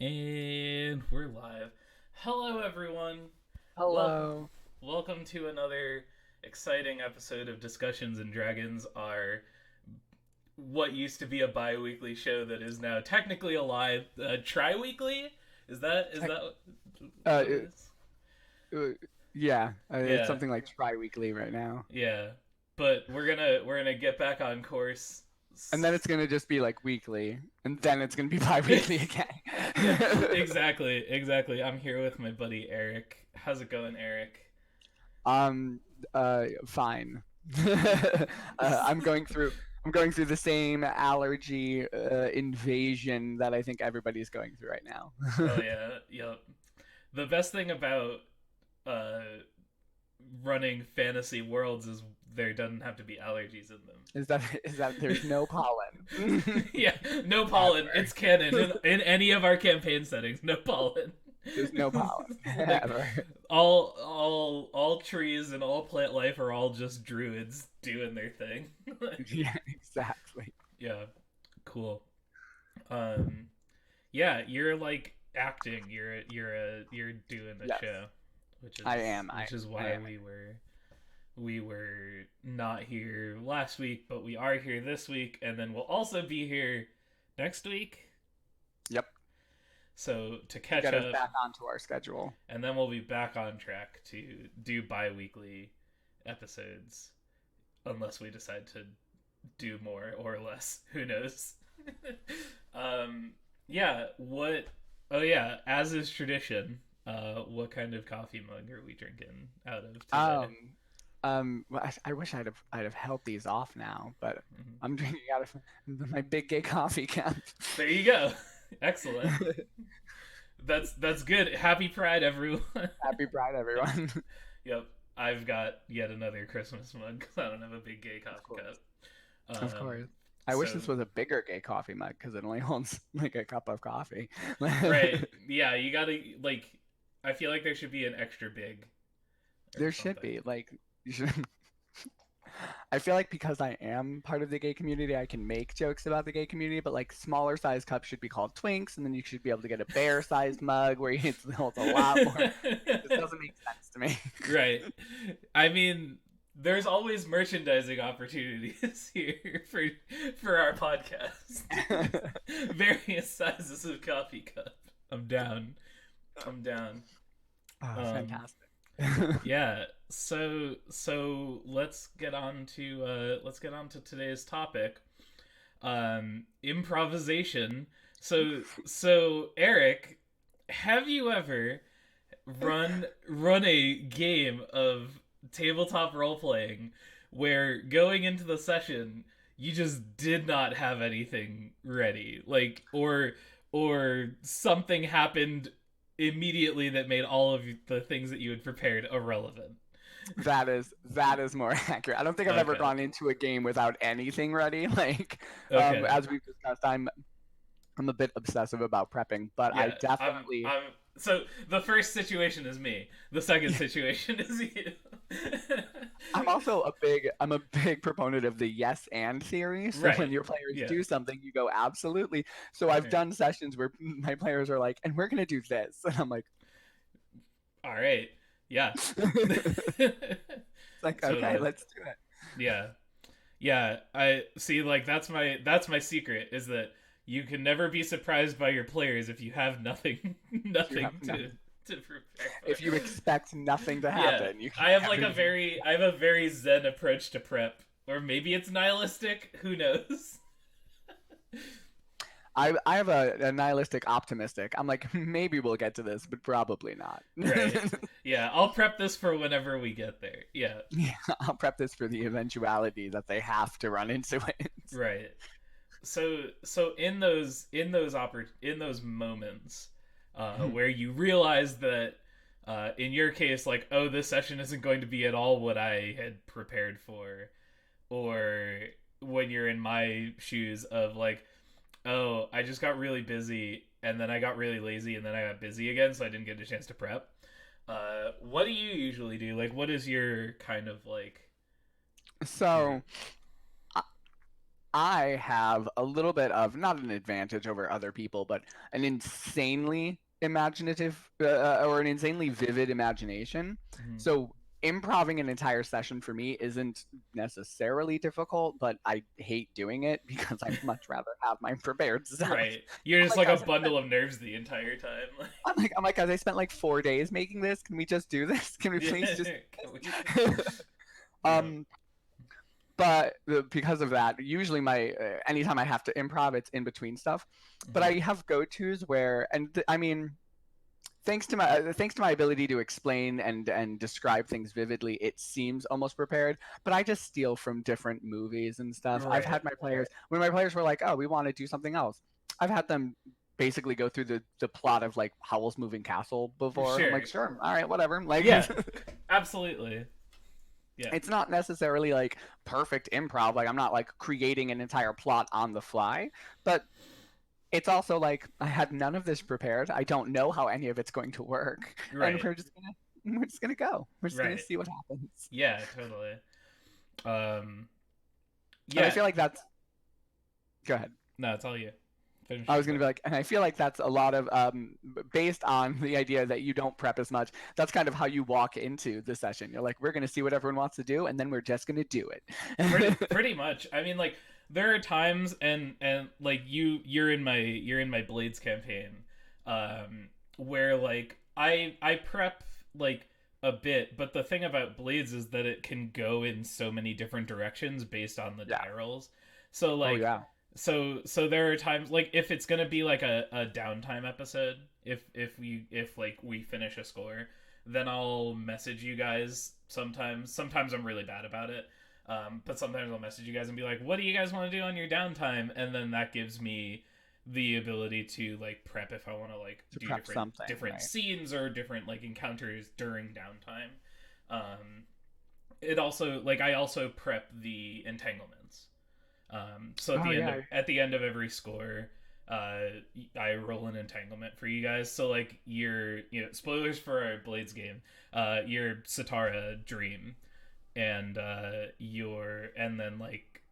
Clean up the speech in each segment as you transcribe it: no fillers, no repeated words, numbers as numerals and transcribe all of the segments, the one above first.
And we're live. Hello, everyone. Well, Hello. welcome to another exciting episode of Discussions and Dragons, our what used to be a bi-weekly show that is now technically a live tri-weekly. Is that Uh, what it is? uh, yeah, it's Yeah, something like tri-weekly right now, yeah. But we're gonna get back on course. and then it's gonna just be like weekly, and then it's gonna be bi-weekly Yeah, again. exactly. I'm here with my buddy Eric. How's it going, Eric? um, fine. I'm going through. I'm going through the same allergy invasion that I think everybody's going through right now. Oh yeah, yep. The best thing about uh, running fantasy worlds is there doesn't have to be allergies in Is that there's no pollen them. Yeah, no pollen. ever. It's canon in any of our campaign settings. No pollen. There's no pollen Like ever. all trees and all plant life are all just druids doing their thing. Yeah, exactly. Yeah, cool. Um, yeah, you're like acting. You're doing the Yes, show, which I is am. which is I why am. we were not here last week, but we are here this week, and then we'll also be here next week. Yep. So to To catch get us up, back onto our schedule. and then we'll be back on track to do bi-weekly episodes, unless we decide to do more or less. Who knows? um, yeah. What? Oh yeah. As is tradition, what kind of coffee mug are we drinking out of today? Um, well, I wish I'd have held these off now, but Mhm. I'm drinking out of my big gay coffee cup. There you go. Excellent. That's good. Happy Pride, everyone. Happy Pride, everyone. Yep. I've got yet another Christmas mug because I don't have a big gay Of coffee course, cup. of Um, course. I wish so this was a bigger gay coffee mug because it only holds like a cup of coffee. right, yeah, you gotta like. I feel like there should be an extra big or There should something. be like you should. I feel like because I am part of the gay community, I can make jokes about the gay community, but like smaller size cups should be called twinks, and then you should be able to get a bear sized mug where it holds a lot more. It just doesn't make sense to me. Right. I mean, there's always merchandising opportunities here for our podcast. Various sizes of coffee cup. I'm down. I'm down. Oh, Um, fantastic. yeah. So let's get on to today's topic. Improvisation. So Eric, have you ever run a game of tabletop role playing where going into the session you just did not have anything ready, like or something happened immediately that made all of the things that you had prepared irrelevant? That is more accurate. I don't think I've ever Okay. gone into a game without anything ready. Like, Okay. as we've discussed, I'm a bit obsessive about prepping, but I Yeah, definitely I'm so the first situation is me. The second situation is you. I'm a big proponent of the yes and theory. So Right. when your players Yeah. do something, you go absolutely. So I've Right. done sessions where my players are like, and we're gonna do this, and I'm like, All right. Yeah. like okay, Totally. let's do it. Yeah. Yeah, I see, like that's my secret is that you can never be surprised by your players if you have nothing You have nothing no, to prepare for. if you expect nothing to Yeah. happen, you can I have like never a be. very zen approach to prep. Or maybe it's nihilistic, who knows? I have a nihilistic optimistic. I'm like, maybe we'll get to this, but probably not. Right. Yeah, I'll prep this for whenever we get there. Yeah. Yeah, I'll prep this for the eventuality that they have to run into it. Right. So in those moments where you realize that in your case, like, oh, this session isn't going to be at all what I had prepared for, or when you're in my shoes of like, oh, I just got really busy and then I got really lazy and then I got busy again, so I didn't get a chance to prep. What do you usually do? Like, what is your kind of like, you know? So I have a little bit of not an advantage over other people, but an insanely imaginative or an insanely vivid imagination. Mhm. So improving an entire session for me isn't necessarily difficult, but I hate doing it because I'd much rather have my prepared stuff. Right. You're I'm just like, like a guys, bundle of nerves the entire time. I'm like, guys, I spent like 4 days making this. Can we just do this? Can we Yeah. please just Can we- do this? Yeah. um, but because of that, usually my anytime I have to improv, it's in between stuff. But Mhm. I have go-tos where, and I mean, thanks to my ability to explain and describe things vividly, it seems almost prepared. But I just steal from different movies and stuff. I've Right. had my players when my players were like, "Oh, we want to do something else." I've had them basically go through the plot of like Howl's Moving Castle before. I'm Sure. like, sure, all right, whatever. Like, Yeah. Absolutely. Yeah. it's not necessarily like perfect improv. Like, I'm not like creating an entire plot on the fly, but it's also like I had none of this prepared. I don't know how any of it's going to work, and Right. we're just gonna go. We're just gonna Right. see what happens. Yeah, totally. Um And I yeah, feel like that's go ahead. no, it's all you. Finish I your was gonna thought. be like, and I feel like that's a lot of based on the idea that you don't prep as much. That's kind of how you walk into the session. You're like, we're gonna see what everyone wants to do, and then we're just gonna do it. Pretty much. I mean, like there are times, and like you're in my Blades campaign, where like I prep like a bit, but the thing about Blades is that it can go in so many different directions based on the Yeah. die rolls. So Oh like yeah. so there are times like if it's gonna be like a downtime episode, if like we finish a score, then I'll message you guys sometimes. Sometimes I'm really bad about it. But sometimes I'll message you guys and be like, what do you guys want to do on your downtime? And then that gives me the ability to like prep if I want to like To do prep something, different right? scenes or different like encounters during downtime. It also like I also prep the entanglements. So Oh yeah. at the end of every score, uh, I roll an entanglement for you guys. So like spoilers for our Blades game. Your Satara dream and and then like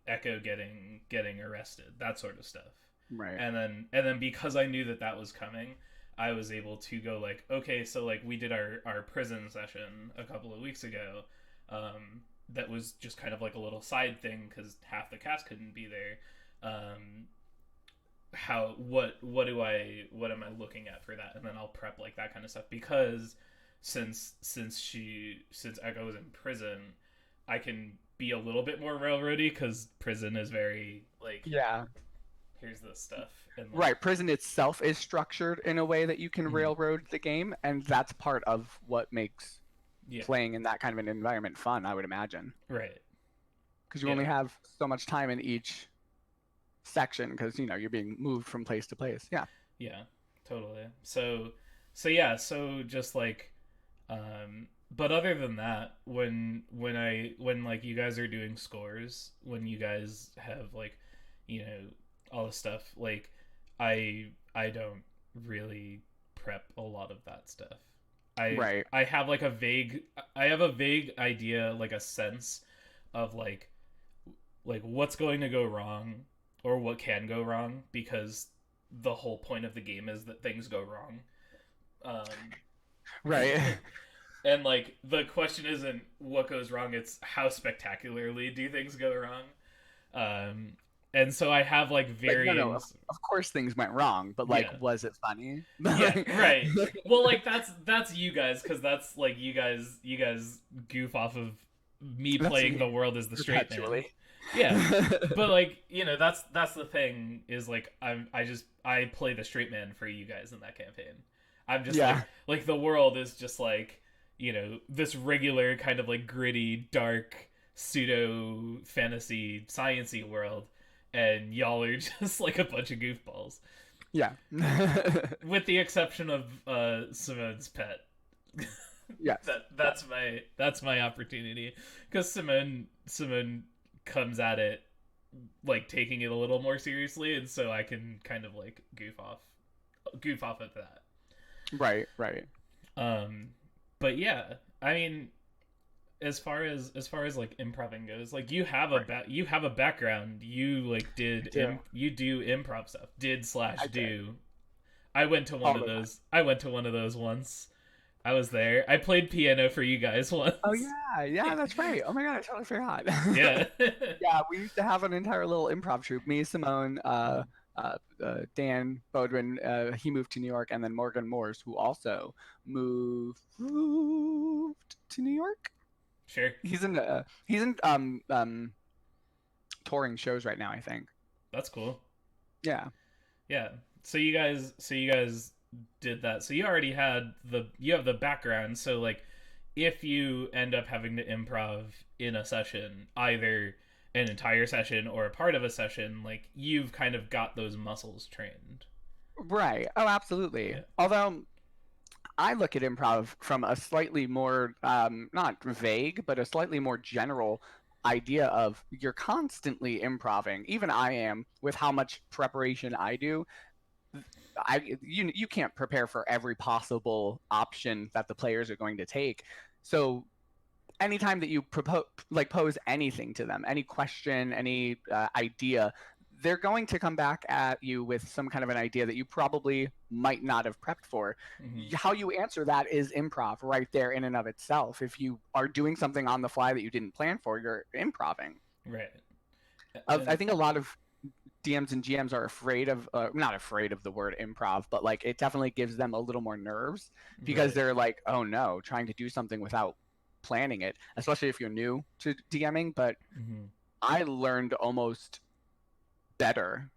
Echo getting arrested, that sort of stuff. Right. And then because I knew that that was coming, I was able to go like, okay, so like we did our prison session a couple of weeks ago. That was just kind of like a little side thing because half the cast couldn't be there. Um, how what am I looking at for that? And then I'll prep like that kind of stuff because since Echo is in prison, I can be a little bit more railroady because prison is very like Yeah. here's this stuff and like Right. Prison itself is structured in a way that you can mhm, railroad the game, and that's part of what makes yeah, playing in that kind of an environment fun, I would imagine. right, Because you yeah, only have so much time in each section because, you're being moved from place to place. Yeah. yeah, totally. So just like but other than that, when like you guys are doing scores, when you guys have like you know all this stuff, like I don't really prep a lot of that stuff. I Right. I have like I have a vague idea, like a sense of like what's going to go wrong or what can go wrong because the whole point of the game is that things go wrong. Right. And like the question isn't what goes wrong, it's how spectacularly do things go wrong. Um and so I have like Like, no, no. Of, varying of course things went wrong, but like, yeah. was it funny? Yeah, right. Well, like that's you guys cuz that's like you guys goof off of me That's playing me the world as the straight man. perpetually. Yeah. But like, that's the thing is like I play the straight man for you guys in that campaign. I'm just Yeah. like the world is just like, this regular kind of like gritty, dark, pseudo fantasy sciency world and y'all are just like a bunch of goofballs Yeah. with the exception of Simone's pet. Yes. That's my opportunity because Simone comes at it like taking it a little more seriously, and so I can kind of like goof off at that. Right. Right. Um, but yeah, I mean, as far as like improving goes, like you have a Right. you have a background. You like I do. you do improv stuff. Did slash I did do. I went to one all of the time. those. I went to one of those once. I was there. I played piano for you guys Oh once. yeah, yeah, that's right. Oh my god, I totally forgot. Yeah. Yeah, we used to have an entire little improv troupe. Me, Simone, Dan Bodwin, he moved to New York, and then Morgan Morse, who also moved to New York. Sure. He's in touring shows right now, I think. That's cool. Yeah. Yeah. So you guys did that. So you already had you have the background. So like if you end up having to improv in a session, either an entire session or a part of a session, like you've kind of got those muscles trained. Right. Oh, absolutely. Yeah. Although I look at improv from a slightly more, not vague, but a slightly more general idea of you're constantly improving. Even I am with how much preparation I do. You can't prepare for every possible option that the players are going to take. So anytime that you pose anything to them, any question, any idea, they're going to come back at you with some kind of an idea that you probably might not have prepped for. Hmm. How you answer that is improv right there in and of itself. If you are doing something on the fly that you didn't plan for, you're improving. Right. I And think a lot of DMs and GMs are afraid of, not afraid of the word improv, but like it definitely gives them a little more nerves because right. they're like, oh no, trying to do something without planning it, especially if you're new to DMing. But Hmm. I learned almost better.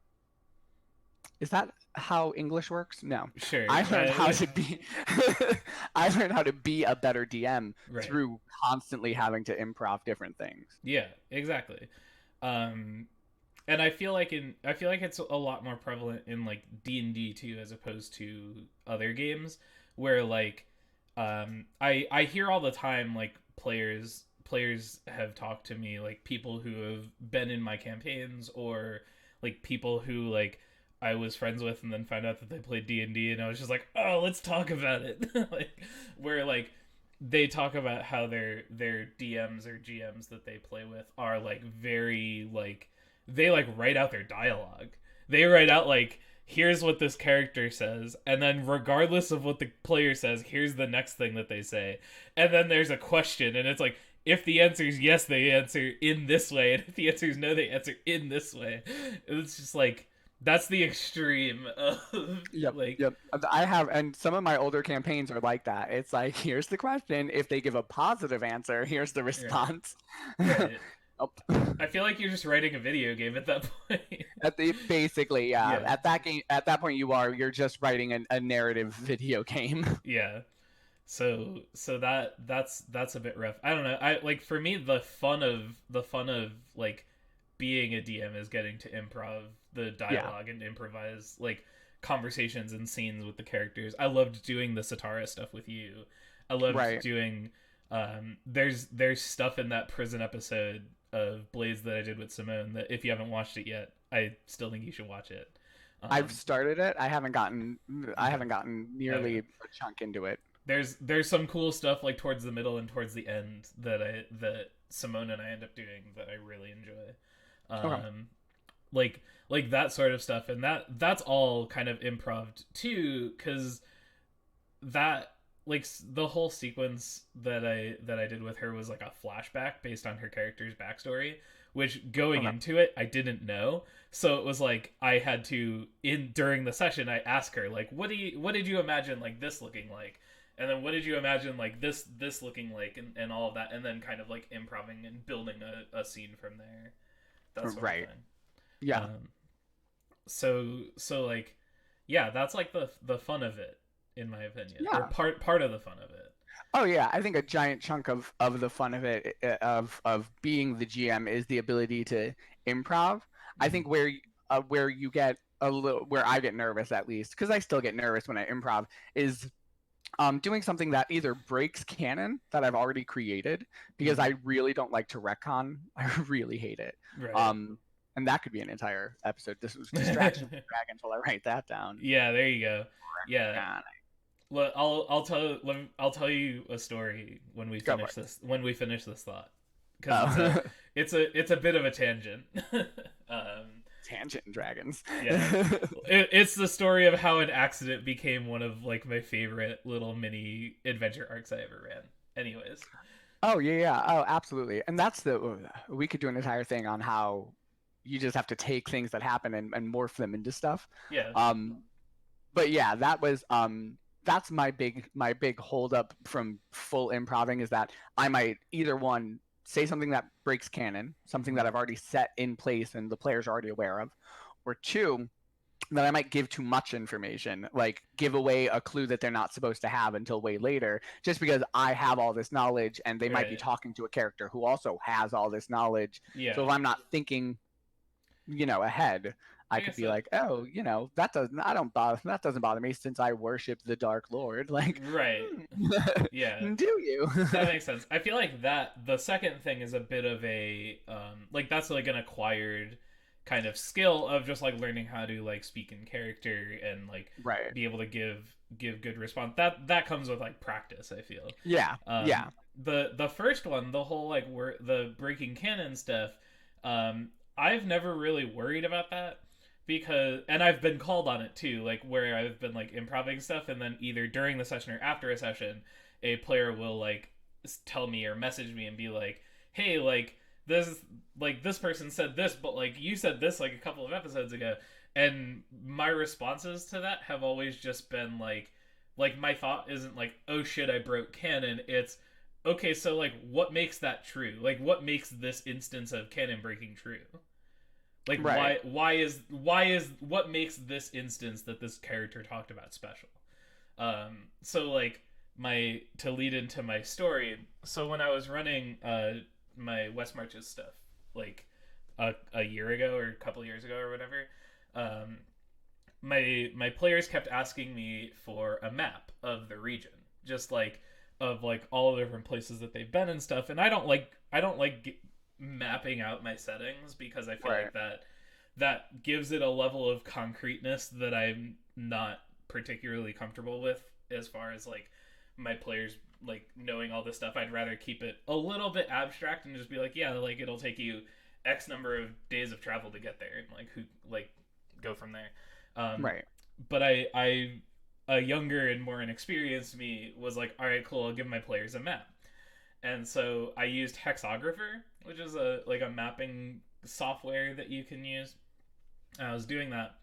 Is that how English works? No. Sure. I learned how to be I learned how to be a better DM Right. through constantly having to improv different things. Yeah. Exactly. Um, and I feel like it's a lot more prevalent in like D&D too, as opposed to other games where like I hear all the time like players have talked to me, like people who have been in my campaigns, or like people who like I was friends with and then found out that they played D&D, and I was just like, "Oh, let's talk about it." Like where like they talk about how their DMs or GMs that they play with are like very like they like write out their dialogue. They write out like here's what this character says, and then regardless of what the player says, here's the next thing that they say. And then there's a question, and it's like if the answer is yes, they answer in this way, and if the answer is no, they answer in this way. It's just like that's the extreme of Yep, like yep. I have, and some of my older campaigns are like that. It's like, here's the question. If they give a positive answer, here's the right, response. right. Nope. I feel like you're just writing a video game at that point. Basically, yeah. Yeah, At that point, you're just writing a narrative video game. yeah. So that's a bit rough. I don't know. I like for me the fun of like being a DM is getting to improv the Yeah, dialogue and improvise like conversations and scenes with the characters. I loved doing the Satara stuff with you. I loved right. doing there's stuff in that prison episode of Blades that I did with Simone that if you haven't watched it yet, I still think you should watch it. I've Um started it. I okay. haven't gotten nearly Okay. a chunk into it. There's some cool stuff like towards the middle and towards the end that Simone and I end up doing that I really enjoy. Okay. Um, like that sort of stuff, and that's all kind of improv too, because that like the whole sequence that I did with her was like a flashback based on her character's backstory, which going Okay. into it I didn't know. So it was like I had to in during the session I ask her like what did you imagine like this looking like, and then what did you imagine like this looking like, and all of that, and then kind of like improving and building a scene from there, that sort of Right. thing. Yeah. So like yeah, that's like the fun of it, in my opinion, or Yeah. part of the fun of it. Oh yeah, I think a giant chunk of the fun of it, of being the GM, is the ability to improv. I Hmm. think where you get a little, where I get nervous, at least because I still get nervous when I improv, is doing something that either breaks canon that I've already created, because Hmm. I really don't like to retcon. I really hate it. Right. Um, and that could be an entire episode. This was distraction from the dragon until I write that down. Yeah, there you go. Yeah, Retcon. Well, I'll tell you a story when we Go for finish it. this thought, because Oh. it's a bit of a tangent. um, Tangent and dragons. yeah, it's the story of how an accident became one of like my favorite little mini adventure arcs I ever ran. Anyways, Oh yeah, yeah. Oh, absolutely. And that's the we could do an entire thing on how you just have to take things that happen and morph them into stuff. yeah, Um, but yeah, that's my big hold up from full improving is that I might either one say something that breaks canon, something that mhm, I've already set in place and the player's already aware of, or two, that I might give too much information, like give away a clue that they're not supposed to have until way later, just because I have all this knowledge and they might be right, talking to a character who also has all this knowledge. So yeah. if I'm not thinking, ahead, I I could guess be that like, oh, that doesn't bother me since I worship the Dark Lord. Like, right, yeah. do you? That makes sense. I feel like that the second thing is a bit of a like that's like an acquired kind of skill of just like learning how to like speak in character and like Right. be able to give good response. That comes with like practice, I feel. Yeah. Um Yeah. the first one, the whole like the breaking canon stuff, I've never really worried about that because and I've been called on it too, like where I've been like improvising stuff and then either during the session or after a session a player will like tell me or message me and be like, "Hey, this person said this, but like you said this like a couple of episodes ago." And my responses to that have always just been like my thought isn't like, "Oh shit, I broke canon." It's okay, so like what makes that true? Like what makes this instance of canon breaking true? Like Right. why is what makes this instance that this character talked about special? So like my to lead into my story. So when I was running my West Marches stuff, like a year ago or a couple of years ago or whatever, um, my players kept asking me for a map of the region, just like of like all the different places that they've been and stuff. And I don't like mapping out my settings because I feel Right. like that gives it a level of concreteness that I'm not particularly comfortable with as far as like my players like knowing all this stuff. I'd rather keep it a little bit abstract and just be like, yeah, like it'll take you X number of days of travel to get there and like who like go from there. Um, Right. but I a younger and more inexperienced me was like, all right, cool, I'll give my players a map. And so I used Hexographer, which is a like a mapping software that you can use. And I was doing that,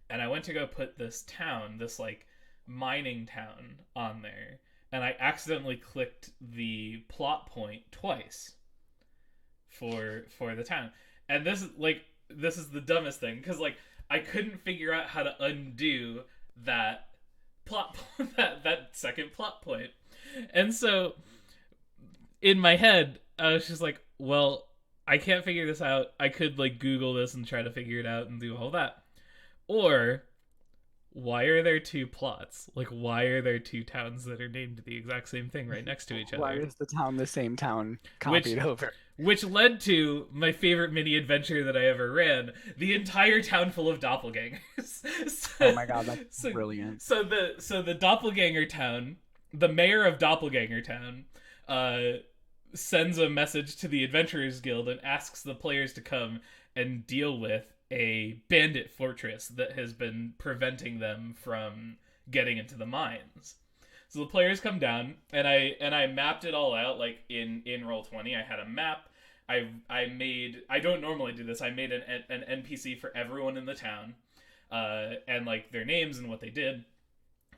and I went to go put this town, this like mining town, on there, and I accidentally clicked the plot point twice for the town. And this is the dumbest thing because like I couldn't figure out how to undo that plot that second plot point. And so in my head, I was just like, well, I can't figure this out. I could like Google this and try to figure it out and do all that. Or why are there two plots? Like why are there two towns that are named the exact same thing right next to each Why other? is the town the same town Which copied over? which led to my favorite mini adventure that I ever ran, the entire town full of doppelgangers. Oh so, my god, that's so, brilliant. so the doppelganger town, the mayor of Doppelganger Town, uh, sends a message to the Adventurers Guild and asks the players to come and deal with a bandit fortress that has been preventing them from getting into the mines. So the players come down, and I mapped it all out like in Roll20. I had a map. I don't normally do this. I made an NPC for everyone in the town, and like their names and what they did.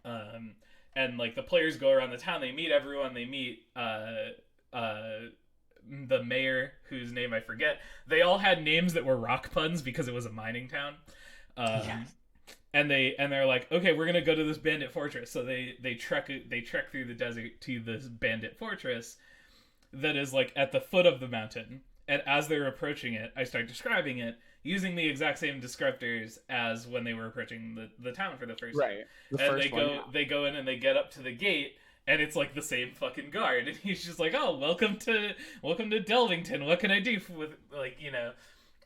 Um, and like the players go around the town. They meet everyone. They meet the mayor, whose name I forget. They all had names that were rock puns because it was a mining town. Um, Yes. and they're like, okay, we're gonna go to this bandit fortress. So they trek through the desert to this bandit fortress that is like at the foot of the mountain. And as they're approaching it, I start describing it using the exact same descriptors as when they were approaching the town for the first time. Right. The And first one. Yeah. they go in and they get up to the gate, and it's like the same fucking guard, and he's just like, "Oh, welcome to Delvington. What can I do with like you know?"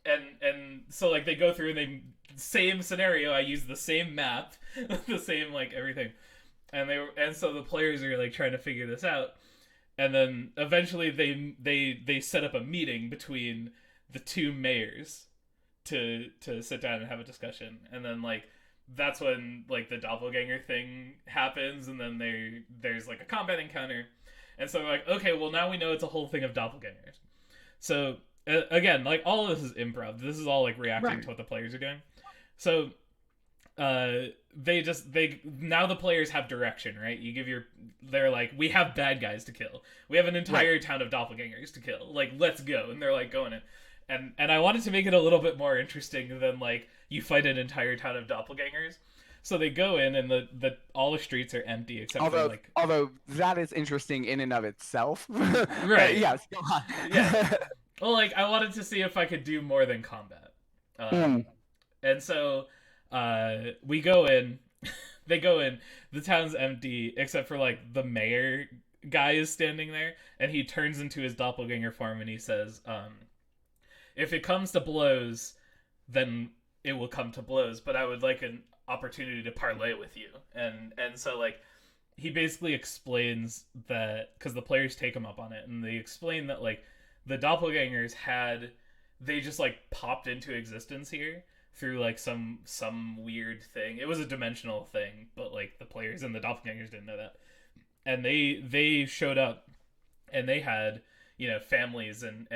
And so like they go through and they same scenario. I use the same map, the same like everything, and so the players are like trying to figure this out, and then eventually they set up a meeting between the two mayors to sit down and have a discussion, and then like that's when like the doppelganger thing happens, and then there's like a combat encounter, and so they're like, okay, well now we know it's a whole thing of doppelgangers. So again, like all of this is improv. This is all like reacting to what the players are doing. So they now the players have direction, right? You give your they're like, we have bad guys to kill. We have an entire town of doppelgangers to kill. Like, let's go. And they're like going in. And I wanted to make it a little bit more interesting than like you fight an entire town of doppelgangers. So they go in and the all the streets are empty except for like although that is interesting in and of itself. Right. Yes, go on. Yeah. Well, like I wanted to see if I could do more than combat. And so we go in, they go in, the town's empty except for like the mayor guy is standing there, and he turns into his doppelganger form and he says, if it comes to blows, then it will come to blows, but I would like an opportunity to parlay with you. And so like he basically explains that, because the players take him up on it, and they explain that like the doppelgangers they just like popped into existence here through like some weird thing. It was a dimensional thing, but like the players and the doppelgangers didn't know that. And they showed up, and they had, you know, families and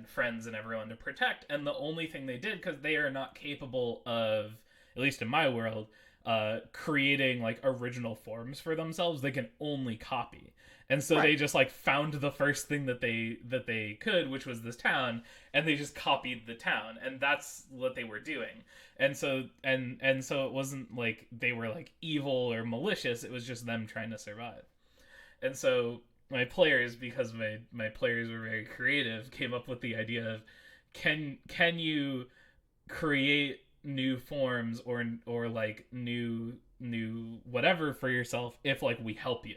friends and everyone to protect. And the only thing they did, because they are not capable of, at least in my world, creating like original forms for themselves, they can only copy. And so they just like found the first thing that they could, which was this town, and they just copied the town, and that's what they were doing. And so so it wasn't like they were like evil or malicious, it was just them trying to survive. And so my players, because my players were very creative, came up with the idea of can you create new forms or like new whatever for yourself if like we help you.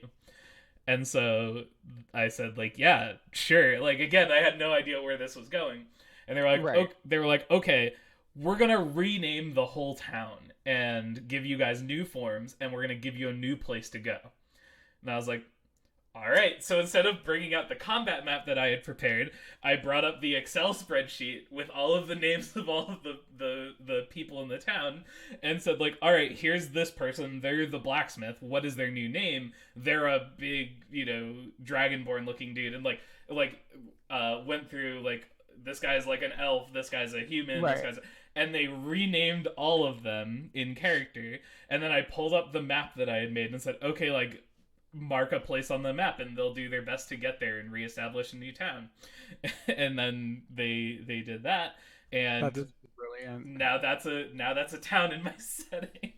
And so I said like, yeah, sure. Like again, I had no idea where this was going. And they were like they were like, okay, we're going to rename the whole town and give you guys new forms, and we're going to give you a new place to go. And I was like, all right. So instead of bringing out the combat map that I had prepared, I brought up the Excel spreadsheet with all of the names of all of the people in the town, and said like, all right, here's this person. They're the blacksmith. What is their new name? They're a big, you know, dragonborn looking dude. And like went through like, this guy's like an elf. This guy's a human. This guy's and they renamed all of them in character. And then I pulled up the map that I had made and said, okay, like, mark a place on the map, and they'll do their best to get there and reestablish a new town. And then they did that, and that is brilliant. Now that's a town in my setting.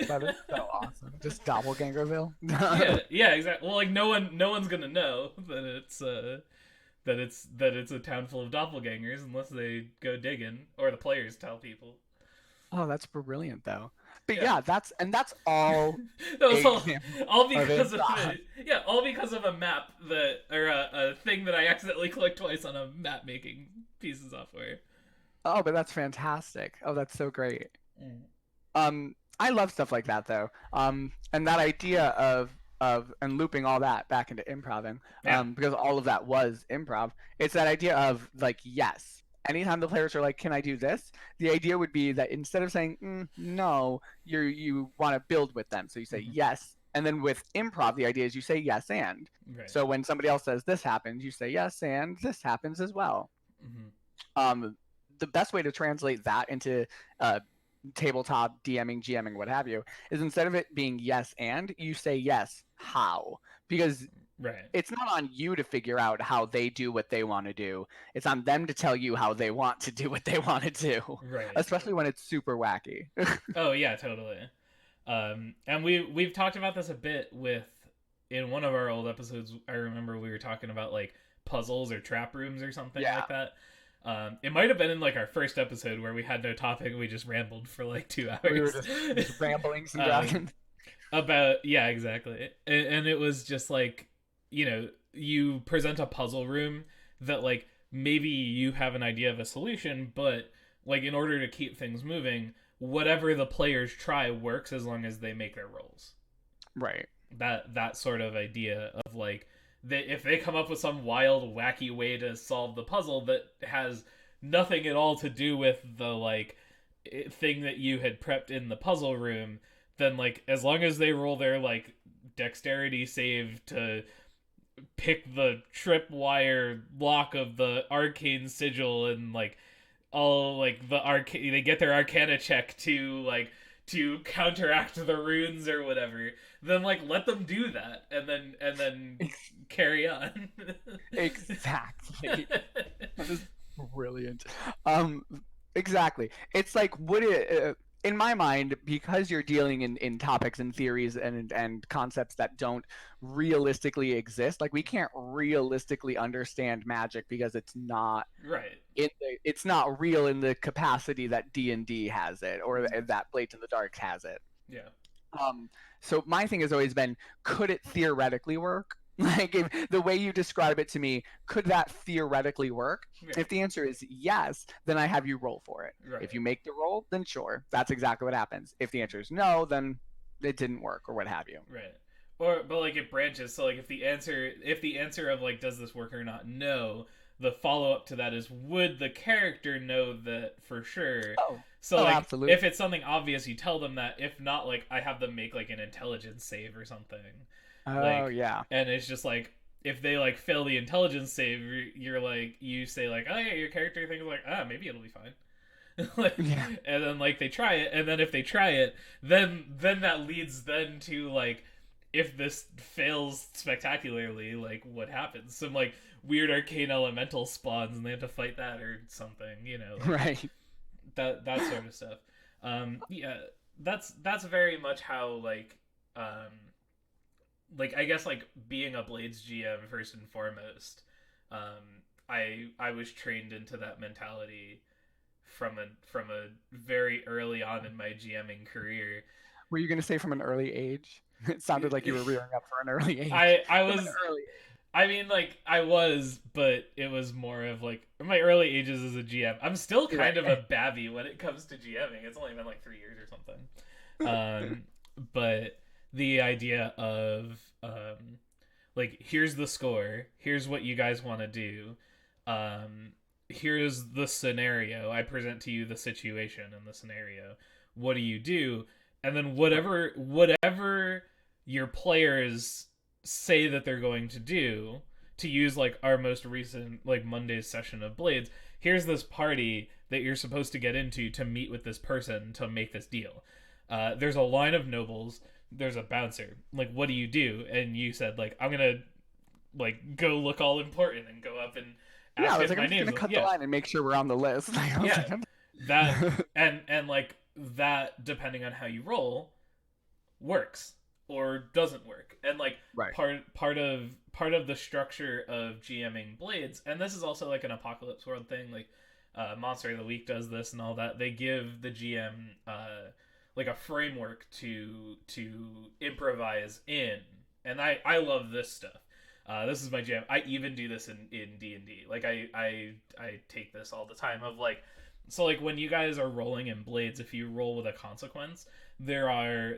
That is so awesome. Just Doppelgangerville. yeah, exactly. Well, like no one's gonna know that it's a town full of doppelgangers unless they go digging, or the players tell people. Oh, that's brilliant though. But yeah, that's all. That was all because of all because of a map or a thing that I accidentally clicked twice on a map making piece of software. Oh, but that's fantastic. Oh, that's so great. I love stuff like that though. And that idea of and looping all that back into improving, because all of that was improv. It's that idea of like, yes. Anytime the players are like, can I do this? The idea would be that instead of saying, no, you want to build with them. So you say yes. And then with improv, the idea is you say yes and. Right. So when somebody else says this happens, you say yes and this happens as well. The best way to translate that into tabletop DMing, GMing, what have you, is instead of it being yes and, you say yes, how? Because it's not on you to figure out how they do what they want to do. It's on them to tell you how they want to do what they want to do. Right. Especially when it's super wacky. Oh yeah, totally. And we've talked about this a bit in one of our old episodes. I remember we were talking about like puzzles or trap rooms or something like that. It might have been in like our first episode where we had no topic and we just rambled for like 2 hours. We were just rambling some dragons. Exactly. And it was just like, you know, you present a puzzle room that like maybe you have an idea of a solution, but like in order to keep things moving, whatever the players try works as long as they make their rolls. Right. That sort of idea of like if they come up with some wild wacky way to solve the puzzle that has nothing at all to do with the like thing that you had prepped in the puzzle room, then like as long as they roll their like dexterity save to pick the tripwire lock of the arcane sigil and like all like they get their arcana check to counteract the runes or whatever, then like let them do that and then carry on. Exactly. That is brilliant. Um, exactly. It's like would it in my mind, because you're dealing in topics and theories and concepts that don't realistically exist. Like we can't realistically understand magic because Right. it's not real in the capacity that D&D has it or that Blades in the Dark has it. Yeah. Um, so my thing has always been, could it theoretically work? Like if, the way you describe it to me, could that theoretically work? Yeah. If the answer is yes, then I have you roll for it. Right. If you make the roll, then sure, that's exactly what happens. If the answer is no, then it didn't work or what have you. Right. Or but like it branches, so like if the answer of like does this work or not, no, the follow up to that is would the character know that for sure? So like absolutely. if it's something obvious, you tell them that. If not, like I have them make like an intelligence save or something. Oh yeah. And it's just like if they like fail the intelligence save, you're like you say like oh yeah, your character thinks like maybe it'll be fine. Like, yeah. And then like they try it, and then if they try it, then that leads then to like if this fails spectacularly, like what happens? Some like weird arcane elemental spawns, and they have to fight that or something, like, right. That sort of stuff. Yeah, that's very much how like I guess like being a Blades GM first and foremost. I was trained into that mentality from a very early on in my GMing career. Were you going to say from an early age? It sounded like you were rearing up for an early age. I From was an early age. I mean like I was, but it was more of like my early ages as a GM. I'm still kind of a babby when it comes to GMing. It's only been like 3 years or something. But the idea of like here's the score, here's what you guys want to do. Here's the scenario. I present to you the situation and the scenario. What do you do? And then whatever your players say that they're going to do, to use like our most recent like Monday's session of Blades, here's this party that you're supposed to get into to meet with this person to make this deal. There's a line of nobles, there's a bouncer. Like, what do you do? And you said like I'm gonna like go look all important and go up and yeah, I was if like, my I'm just name's gonna cut yeah. the line and make sure we're on the list. Yeah, that and like that, depending on how you roll, works or doesn't work. And like right. part of the structure of GMing Blades, and this is also like an Apocalypse World thing. Like Monster of the Week does this and all that. They give the GM like a framework to improvise in, and I love this stuff. This is my jam. I even do this in D&D. Like I take this all the time of like, so like when you guys are rolling in Blades, if you roll with a consequence, there are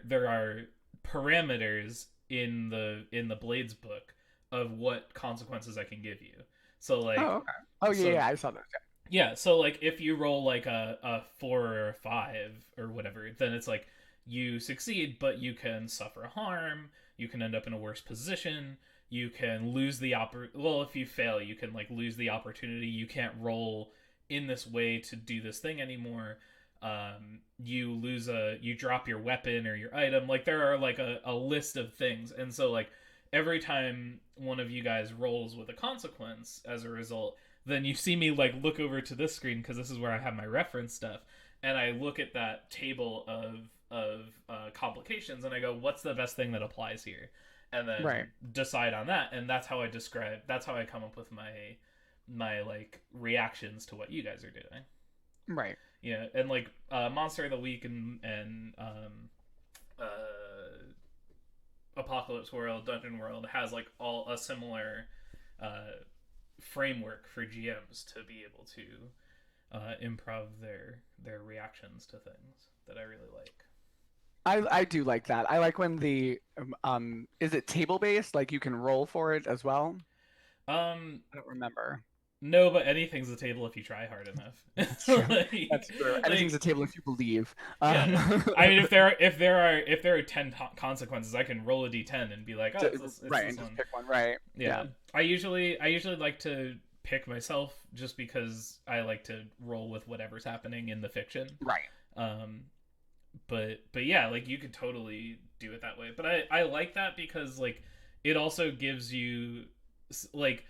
parameters in the Blades book of what consequences I can give you. So like yeah, I saw that. Yeah, so like if you roll like a 4 or a 5 or whatever, then it's like you succeed, but you can suffer harm, you can end up in a worse position, you can lose the if you fail, you can like lose the opportunity, you can't roll in this way to do this thing anymore. You drop your weapon or your item. Like there are like a list of things, and so like every time one of you guys rolls with a consequence as a result, then you see me like look over to this screen because this is where I have my reference stuff, and I look at that table of complications and I go, what's the best thing that applies here, and then decide on that, and that's how I come up with my like reactions to what you guys are doing. Right. Yeah, and like Monster of the Week and Apocalypse World, Dungeon World has like all a similar framework for GMs to be able to improv their reactions to things that I really like. I do like that. I like when the is it table based? Like you can roll for it as well? Um, I don't remember. no, but anything's a table if you try hard That's enough. true. like, That's true. Anything's a like, table if you believe. yeah. Um, I mean, if there are 10 consequences, I can roll a d10 and be like, oh, it's right, this and just one. pick one. Right. Yeah. Yeah. I usually like to pick myself just because I like to roll with whatever's happening in the fiction. Right. Um, but yeah, like you could totally do it that way. But I like that because like it also gives you like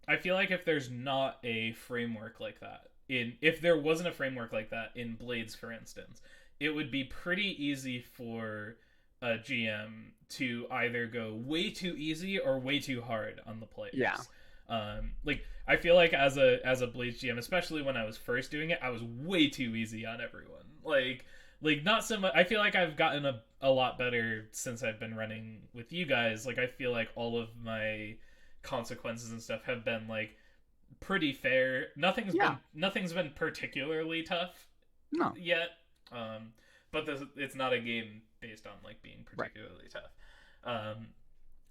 I feel like if there's not a framework like that in if there wasn't a framework like that in Blades, for instance, it would be pretty easy for a GM to either go way too easy or way too hard on the Yeah. players. Like I feel like as a Blades GM, especially when I was first doing it, I was way too easy on everyone. Like not so much. I feel like I've gotten a lot better since I've been running with you guys. Like I feel like all of my consequences and stuff have been like pretty fair. Yeah. Nothing's been particularly tough No. yet. But it's not a game based on like being Right. particularly tough. Um,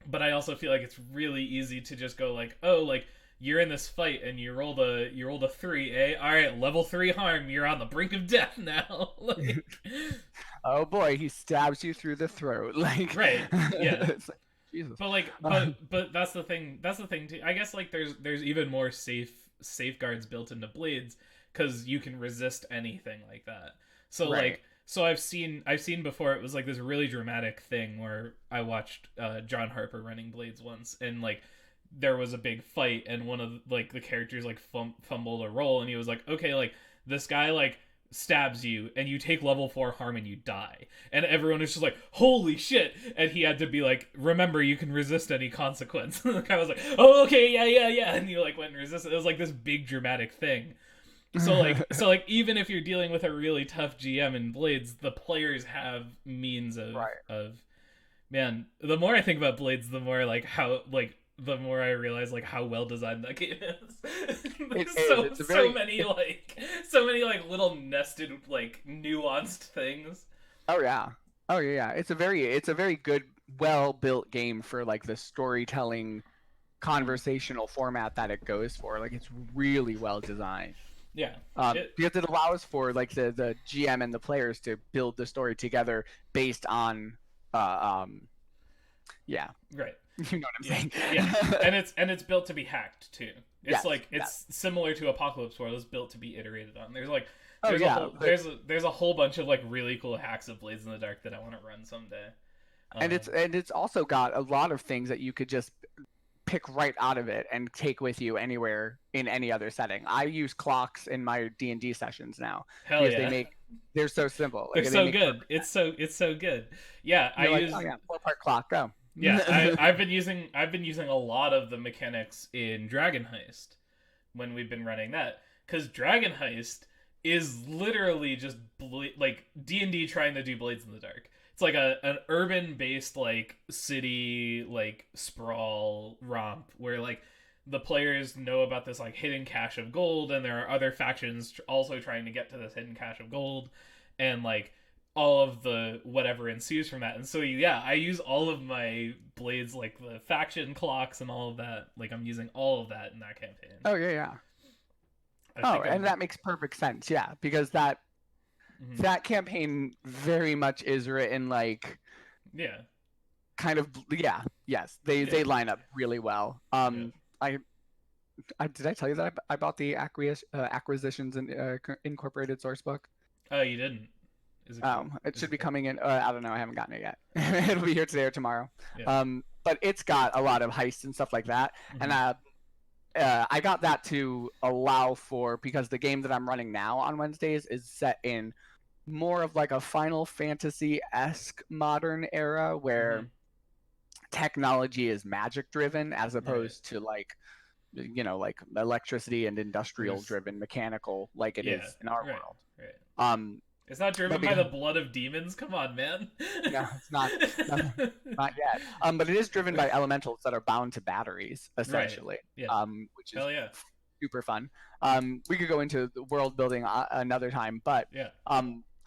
but I also feel like it's really easy to just go like, oh, like you're in this fight and you rolled a 3, eh? All right, level 3 harm. You're on the brink of death now. like, Oh boy, he stabs you through the throat. Like, right, yeah. it's like, Jesus. But like, but that's the thing. That's the thing too. I guess like there's even more safeguards built into Blades because you can resist anything like that. So Right. like, so I've seen before. It was like this really dramatic thing where I watched John Harper running Blades once, and like there was a big fight, and one of like the characters like fumbled a roll, and he was like, okay, like this guy like stabs you and you take level 4 harm and you die, and everyone is just like holy shit, and he had to be like remember you can resist any consequence. And the guy was like oh okay yeah, and you like went and resisted. It was like this big dramatic thing. So like even if you're dealing with a really tough GM in Blades, the players have means of Right. of man, the more I think about Blades, the more like how like the more I realize like how well designed that game is. It There's is. so It's a so very. many like so many like little nested like nuanced things. Oh yeah. Oh yeah. Yeah. It's a very good, well built game for like the storytelling Mhm. conversational format that it goes for. Like it's really well designed. Yeah. It Because it allows for like the GM and the players to build the story together based on um yeah. right. You know what I'm Yeah. saying. Yeah. And it's built to be hacked too. It's Yes. like Yes. it's similar to Apocalypse World. It's built to be iterated on. There's like Oh there's a yeah. whole there's a whole bunch of like really cool hacks of Blades in the Dark that I want to run someday. And Um, it's also got a lot of things that you could just pick right out of it and take with you anywhere in any other setting. I use clocks in my D&D sessions now hell because yeah. they're so simple. They're Like they so make good. perfect sense. It's so good. Yeah, I You're like, oh use yeah, 4-part clock, go. yeah, I've been using a lot of the mechanics in Dragon Heist when we've been running that cuz Dragon Heist is literally just like D&D trying to do Blades in the Dark. It's like an urban based like city like sprawl romp where like the players know about this like hidden cache of gold, and there are other factions also trying to get to this hidden cache of gold, and like all of the whatever ensues from that. And so yeah, I use all of my Blades like the faction clocks and all of that. Like I'm using all of that in that campaign. Oh yeah, yeah. I Oh, think and I'm that makes perfect sense. Yeah, because that mhm. that campaign very much is written like Yeah, kind of yeah, yes. They yeah, they line up really well. yeah. I did I tell you that I bought the acquisitions and incorporated source book? Oh, you didn't. Is it cool? It Is should it be cool? coming in. I don't know. I haven't gotten it yet. It'll be here today or tomorrow. Yeah. But it's got a lot of heists and stuff like that. And Hmm. I got that to allow for because the game that I'm running now on Wednesdays is set in more of like a Final Fantasy esque modern era where Hmm. technology is magic driven as Right. opposed to like like electricity and industrial There's driven mechanical like it yeah. is in our Right. world. Right. Um, It's not but driven by because the blood of demons. Come on, man. no, it's not. No, not yet. But it is driven by elementals that are bound to batteries, Right. essentially, Yeah. which is Hell yeah. super fun. We could go into the world building another time, but Yeah.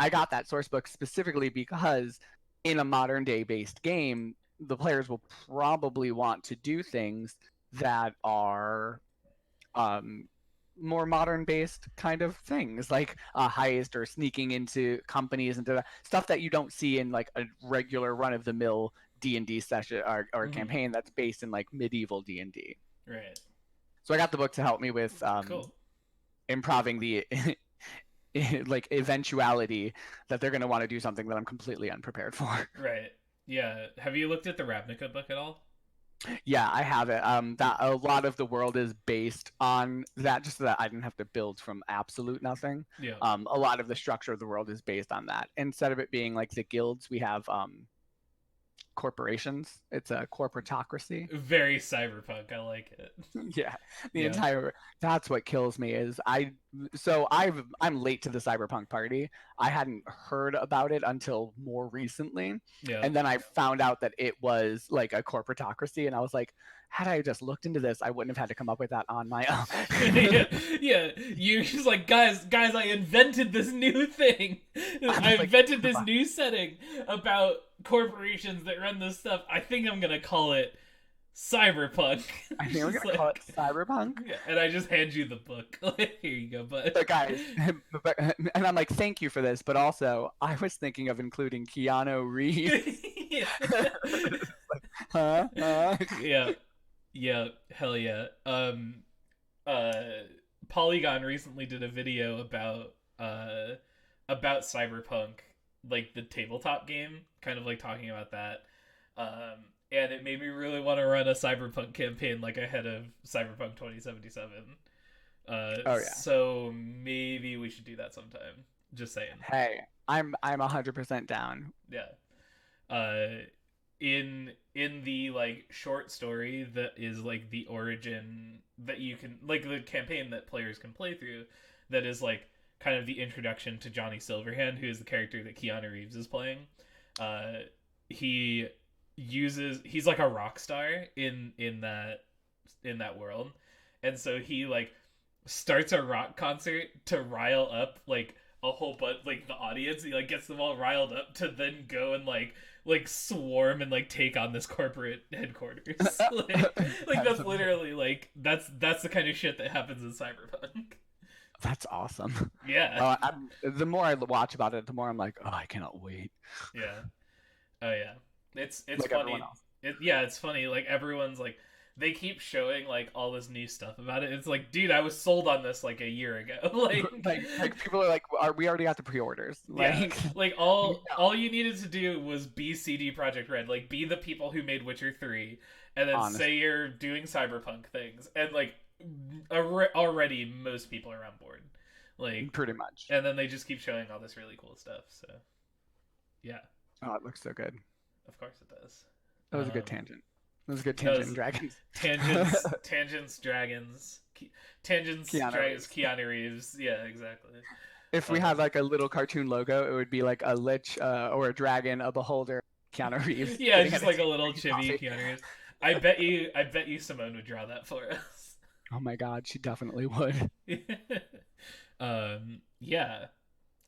I got that source book specifically because in a modern day based game, the players will probably want to do things that are um, more modern based kind of things like heist or sneaking into companies and stuff that you don't see in like a regular run of the mill D&D session or Mm-hmm. campaign that's based in like medieval D&D. Right. So I got the book to help me with Cool. improving the like eventuality that they're going to want to do something that I'm completely unprepared for. Right. Yeah. Have you looked at the Ravnica book at all? Yeah, I have it. That a lot of the world is based on that, just so that I didn't have to build from absolute nothing. Yeah. A lot of the structure of the world is based on that. Instead of it being like the guilds, we have corporations. It's a corporatocracy. Very cyberpunk. I like it. Yeah, the Yeah. entire that's what kills me is I'm late to the cyberpunk party. I hadn't heard about it until more recently, Yeah. and then I found out that it was like a corporatocracy, and I was like, had I just looked into this, I wouldn't have had to come up with that on my yeah, own. yeah. You're just like, guys, I invented this new thing. I Like, invented this new setting about corporations that run this stuff. I think I'm gonna call it Cyberpunk. I It's think we're just gonna call it like, cyberpunk. yeah, and I just hand you the book. Like, here you go, bud. But guys, and I'm like, thank you for this, but also I was thinking of including Keanu Reeves. yeah. Huh? Huh? Yeah, yeah, hell yeah. Uh, Polygon recently did a video about Cyberpunk, like the tabletop game, kind of like talking about that. And it made me really want to run a Cyberpunk campaign like ahead of Cyberpunk 2077. Oh yeah. So maybe we should do that sometime. Just saying. Hey, I'm 100% down. Yeah. Uh, in the like short story that is like the origin that you can like the campaign that players can play through, that is like kind of the introduction to Johnny Silverhand, who is the character that Keanu Reeves is playing. Uh, he he's like a rock star in that world, and so he like starts a rock concert to rile up like a whole bunch like the audience. He like gets them all riled up to then go and like swarm and like take on this corporate headquarters. Like that's literally like that's the kind of shit that happens in Cyberpunk. That's awesome. Yeah. The more I watch about it, the more I'm like, oh, I cannot wait. Yeah. Oh yeah. It's Like everyone funny. else. It's funny. Like everyone's like they keep showing like all this new stuff about it. It's like, dude, I was sold on this like a year ago. like people are like, we already got the pre-orders. Yeah, Like, like all you needed to do was be CD Projekt Red, like be the people who made Witcher 3, and then honestly, say you're doing cyberpunk things, and like already most people are on board, like, pretty much. and then they just keep showing all this really cool stuff. So, yeah, Oh, it looks so good. of course it does. That was a good tangent. That was a good That tangent, was dragons. tangents, dragons, tangents, Keanu dragons, Reeves. Keanu Reeves. Yeah, exactly. If we had like a little cartoon logo, it would be like a lich or a dragon, a beholder, Keanu Reeves. Yeah, sitting just at like a table little drinking chibi coffee. Keanu Reeves. I bet you Simone would draw that for us. Oh my god, she definitely would. Yeah.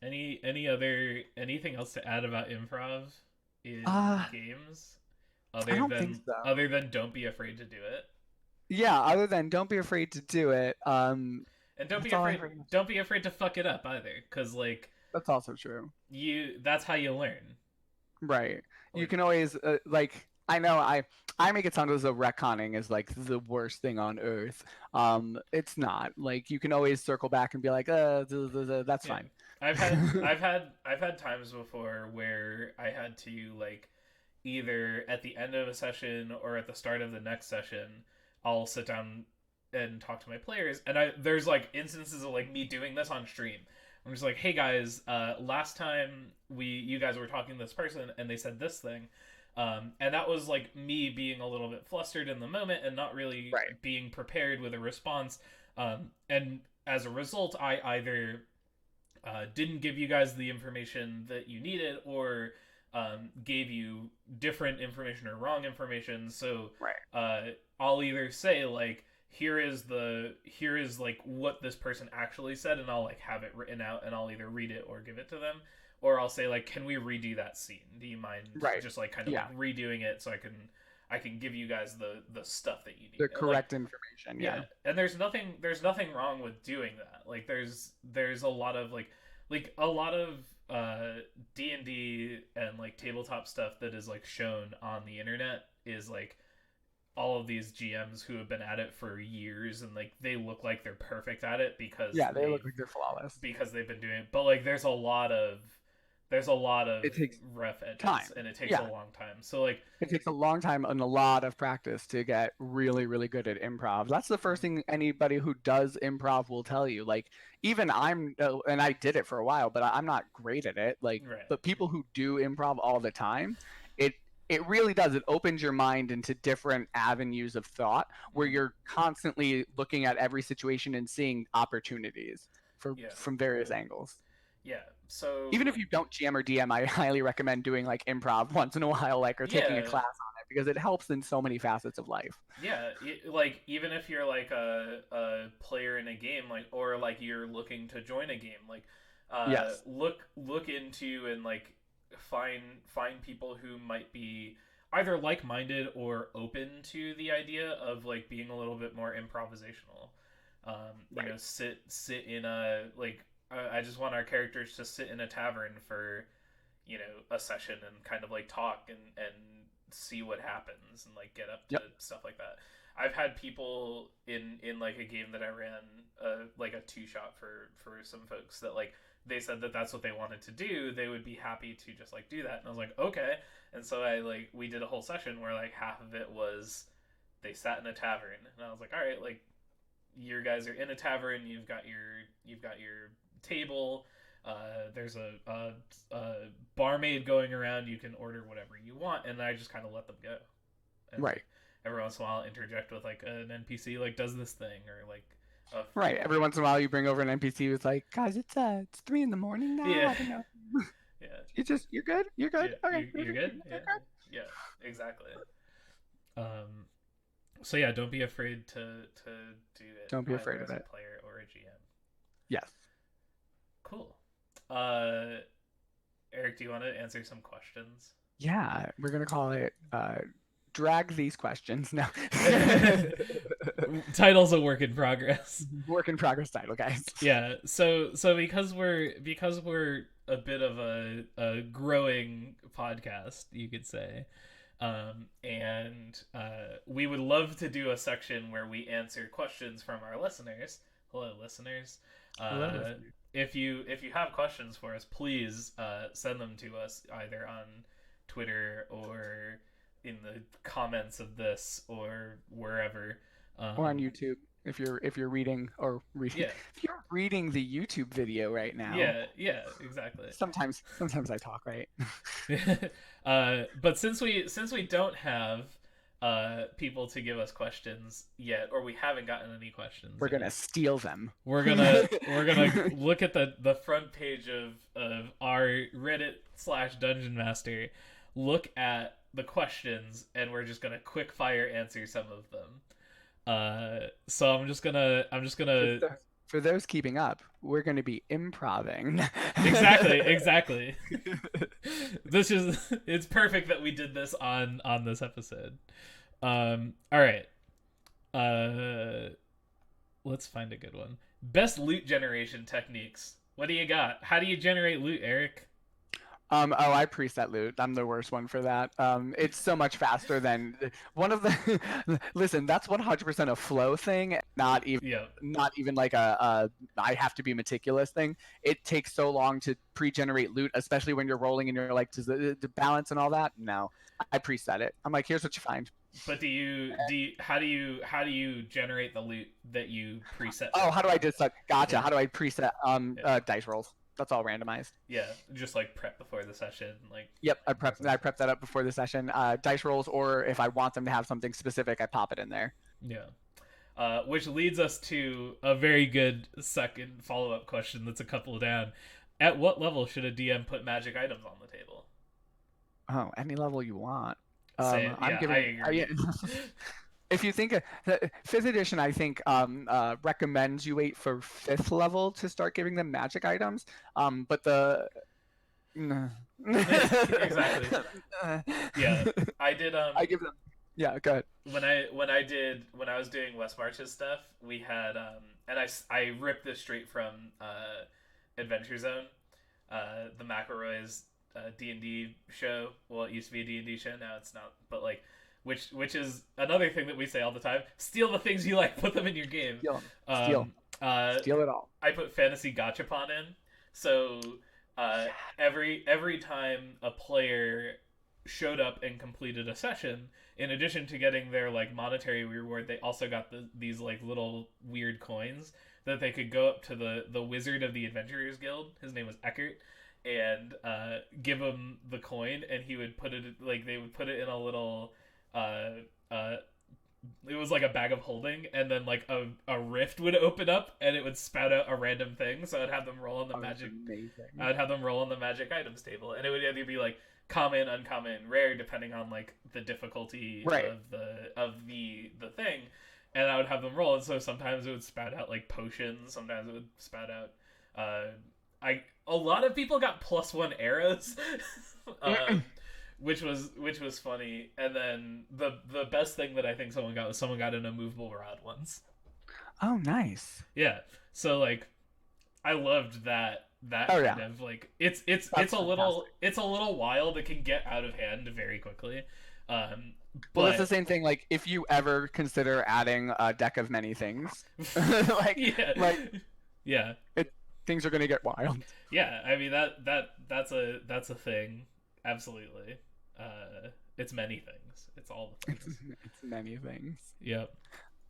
Anything else to add about improv in Uh, games I don't think so. other than don't be afraid to do it. Yeah, other than don't be afraid to do it. And That's all I heard. don't be afraid to fuck it up either, cuz like That's also true. that's how you learn. Right. You Like can always like I know I make it sound as though retconning is like the worst thing on earth. It's not. Like you can always circle back and be like, that's yeah. fine. I've had times before where I had to like either at the end of a session or at the start of the next session, I'll sit down and talk to my players, and there's like instances of like me doing this on stream. I'm just like, hey guys, last time you guys were talking to this person and they said this thing, and that was like me being a little bit flustered in the moment and not really Right. being prepared with a response, and as a result, I either didn't give you guys the information that you needed, or gave you different information or wrong information. So Right. I'll either say like, here is like what this person actually said, and I'll like have it written out, and I'll either read it or give it to them, or I'll say like, can we redo that scene? Do you mind Right. just like kind of Yeah. like redoing it so I can give you guys the stuff that you need. The And like, correct information. yeah, Yeah. and there's nothing wrong with doing that. Like there's a lot of like a lot of D&D and like tabletop stuff that is like shown on the internet is like all of these GMs who have been at it for years, and like they look like they're perfect at it Yeah, they look like they're flawless. because they've been doing it. But like there's a lot of It takes rough edges, time. and it takes Yeah. a long time. So like It takes a long time and a lot of practice to get really, really good at improv. That's the first thing anybody who does improv will tell you. Like, even and I did it for a while, but I'm not great at it. Like, right. but people who do improv all the time, it it really does. It opens your mind into different avenues of thought where you're constantly looking at every situation and seeing opportunities from various angles. Yeah. So Even if you don't GM or DM, I highly recommend doing like improv once in a while, like, or taking a class on it, because it helps in so many facets of life. Yeah, like even if you're like a player in a game, like, or like you're looking to join a game, like Yes. look into and like find people who might be either like-minded or open to the idea of like being a little bit more improvisational. You know, sit in a like I just want our characters to sit in a tavern for, you know, a session and kind of like talk and see what happens and like get up to stuff like that. I've had people in like a game that I ran, like a 2-shot for some folks that like they said that that's what they wanted to do. They would be happy to just like do that, and I was like, okay. And so we did a whole session where like half of it was they sat in a tavern, and I was like, all right, like your guys are in a tavern, you've got your table. There's a barmaid going around. You can order whatever you want, and I just kind of let them go. And right. Every once in a while, I'll interject with like an NPC like does this thing or like. Right. Every once in a while, you bring over an NPC who's like, "Guys, it's 3 a.m. now. Yeah. I don't know." Yeah. You're good. You're good. Yeah, Okay. You're good. Yeah. Yeah. Exactly. So yeah, don't be afraid to do it. Don't be afraid of as it. A player or a GM. Yes. Cool. Eric, do you want to answer some questions? Yeah, we're gonna call it drag these questions. No. Title's a work in progress. Work in progress title, guys. Yeah. So because we're a bit of a growing podcast, you could say. And we would love to do a section where we answer questions from our listeners. Hello, listeners. Hello. If you have questions for us, please send them to us either on Twitter or in the comments of this or wherever. Or on YouTube if you're reading Yeah. If you're reading the YouTube video right now. Yeah, exactly. Sometimes I talk, right? But since we don't have people to give us questions yet, or we haven't gotten any questions, we're gonna steal them. We're gonna look at the front page of our Reddit/Dungeon Master, look at the questions, and we're just gonna quick fire answer some of them. So I'm just gonna for those keeping up, we're gonna be improving. exactly. It's perfect that we did this on this episode. All right. Let's find a good one. Best loot generation techniques. What do you got? How do you generate loot, Eric? I preset loot. I'm the worst one for that. It's so much faster than one of the. Listen, that's 100% a flow thing. Not even like a I have to be meticulous thing. It takes so long to pre-generate loot, especially when you're rolling and you're like, does the balance and all that? No, I preset it. I'm like, here's what you find. But how do you generate the loot that you preset? Oh, how do I just gotcha? Yeah. How do I preset dice rolls? That's all randomized. Yeah, just like prep before the session, like. Yep, I prep that up before the session. Dice rolls, or if I want them to have something specific, I pop it in there. Yeah, which leads us to a very good second follow-up question. That's a couple down. At what level should a DM put magic items on the table? Oh, any level you want. I agree. If you think 5th edition, I think recommends you wait for 5th level to start giving them magic items. But Nah. Exactly. Yeah, I did. I give them. Yeah, go ahead. When I was doing West March's stuff, we had and I ripped this straight from Adventure Zone, the McElroy's D&D show. Well, it used to be a D&D show, now it's not. But like, which is another thing that we say all the time: steal the things you like, put them in your game. Steal 'em. Steal. Um, uh, Steal it all. I put fantasy gachapon in, so uh, every time a player showed up and completed a session, in addition to getting their like monetary reward, they also got these like little weird coins that they could go up to the wizard of the Adventurers Guild. His name was Eckert, and give him the coin, and he would put it like they would put it in a little. Uh, uh, it was like a bag of holding, and then like a rift would open up, and it would spout out a random thing. So I'd have them roll on the magic. Amazing. I'd have them roll on the magic items table, and it would either be like common, uncommon, rare, depending on like the difficulty Right. of the thing, and I would have them roll. And so sometimes it would spout out like potions, sometimes it would spout out. I a lot of people got +1 arrows, which was funny. And then the best thing that I think someone got was someone got an immovable rod once. Oh, nice. Yeah, so like I loved that Oh, kind yeah. of like it's That's a little fantastic. it's a little wild. It can get out of hand very quickly. Um, Well, it's the but same thing. Like, if you ever consider adding a deck of many things, like, yeah, like yeah, things are gonna get wild. yeah. I mean that's a thing. Absolutely. It's many things. It's all the It's, things. it's many things. Yep.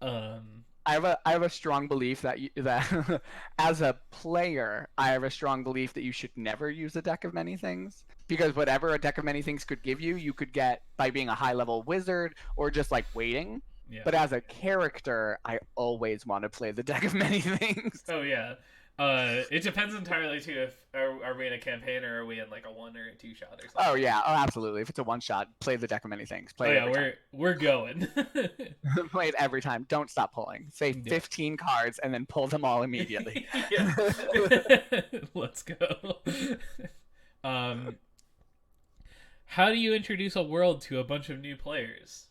Um, I have a strong belief that that as a player, I have a strong belief that you should never use a deck of many things, because whatever a deck of many things could give you, you could get by being a high level wizard or just like waiting. yeah. But as a character, I always want to play the deck of many things. Oh yeah. It depends entirely too if are we in a campaign or are we in like a 1 or a 2 shot or something. Oh yeah, oh absolutely. If it's a one shot, play the deck of many things. Oh Play it yeah, every we're going. time. Play it every time. Don't stop pulling. Say Yeah. 15 cards and then pull them all immediately. Yeah. Let's go. Um, how do you introduce a world to a bunch of new players?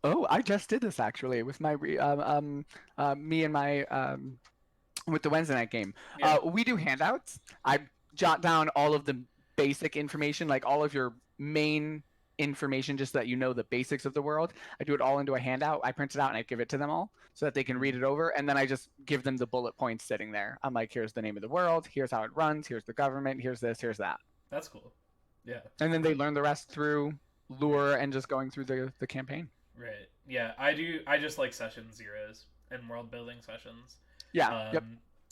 Oh, I just did this actually with my me and my with the Wednesday night game. Yeah. We do handouts. I jot down all of the basic information, like all of your main information, just so that you know the basics of the world. I do it all into a handout. I print it out and I give it to them all so that they can read it over. And then I just give them the bullet points sitting there. I'm like, here's the name of the world. Here's how it runs. Here's the government. Here's this. Here's that. That's cool. Yeah. And then they learn the rest through lure and just going through the campaign. Right. Yeah. I do. I just like session zeros and world building sessions. Yeah. Yep.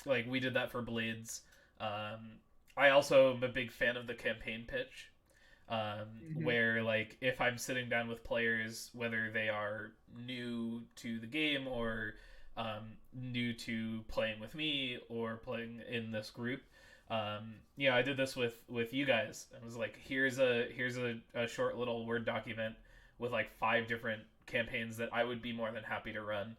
Like we did that for Blades. I also am a big fan of the campaign pitch, where like if I'm sitting down with players, whether they are new to the game or new to playing with me or playing in this group. I did this with you guys. I was like, here's a short little Word document with like 5 different campaigns that I would be more than happy to run.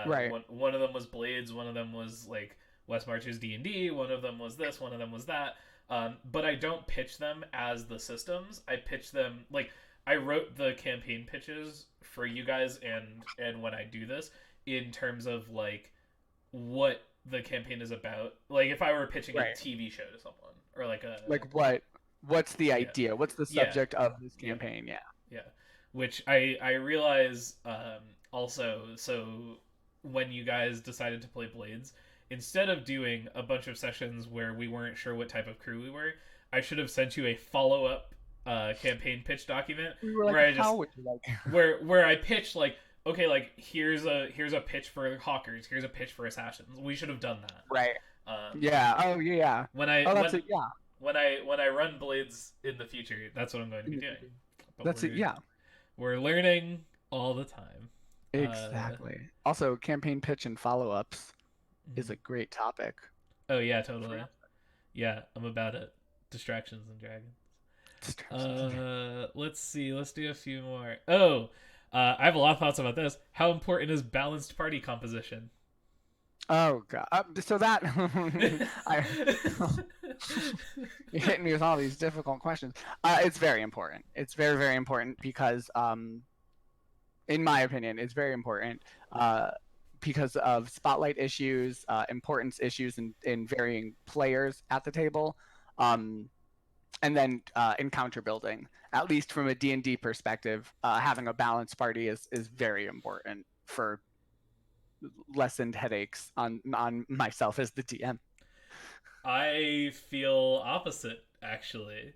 Right. One of them was Blades. One of them was like West March's D&D. One of them was this. One of them was that. But I don't pitch them as the systems. I pitch them like I wrote the campaign pitches for you guys, and when I do this in terms of like what the campaign is about. Like if I were pitching Right. a TV show to someone or like a Like what's the idea? What's the Yeah. subject of this campaign? Yeah. yeah, which I realize also. So when you guys decided to play Blades, instead of doing a bunch of sessions where we weren't sure what type of crew we were, I should have sent you a follow up campaign pitch document We were where like, I just how would you like? where I pitched like, okay, like here's a pitch for hawkers, here's a pitch for assassins. We should have done that. Right. Um, Yeah. Oh yeah. when I Oh, that's when, it. Yeah. when I run Blades in the future, that's what I'm going to be doing. But That's it. Yeah. We're learning all the time. Exactly. Also, campaign pitch and follow-ups is a great topic. Oh yeah, totally. Yeah, I'm about it. Distractions and dragons. Let's see. Let's do a few more. Oh, I have a lot of thoughts about this. How important is balanced party composition? Oh god. So that I you're hitting me with all these difficult questions. It's very important. It's very, very important because, in my opinion, it's very important uh, because of spotlight issues, importance issues in varying players at the table, um, and then encounter building. At least from a D&D perspective, having a balanced party is very important for lessened headaches on myself as the DM. I feel opposite, actually.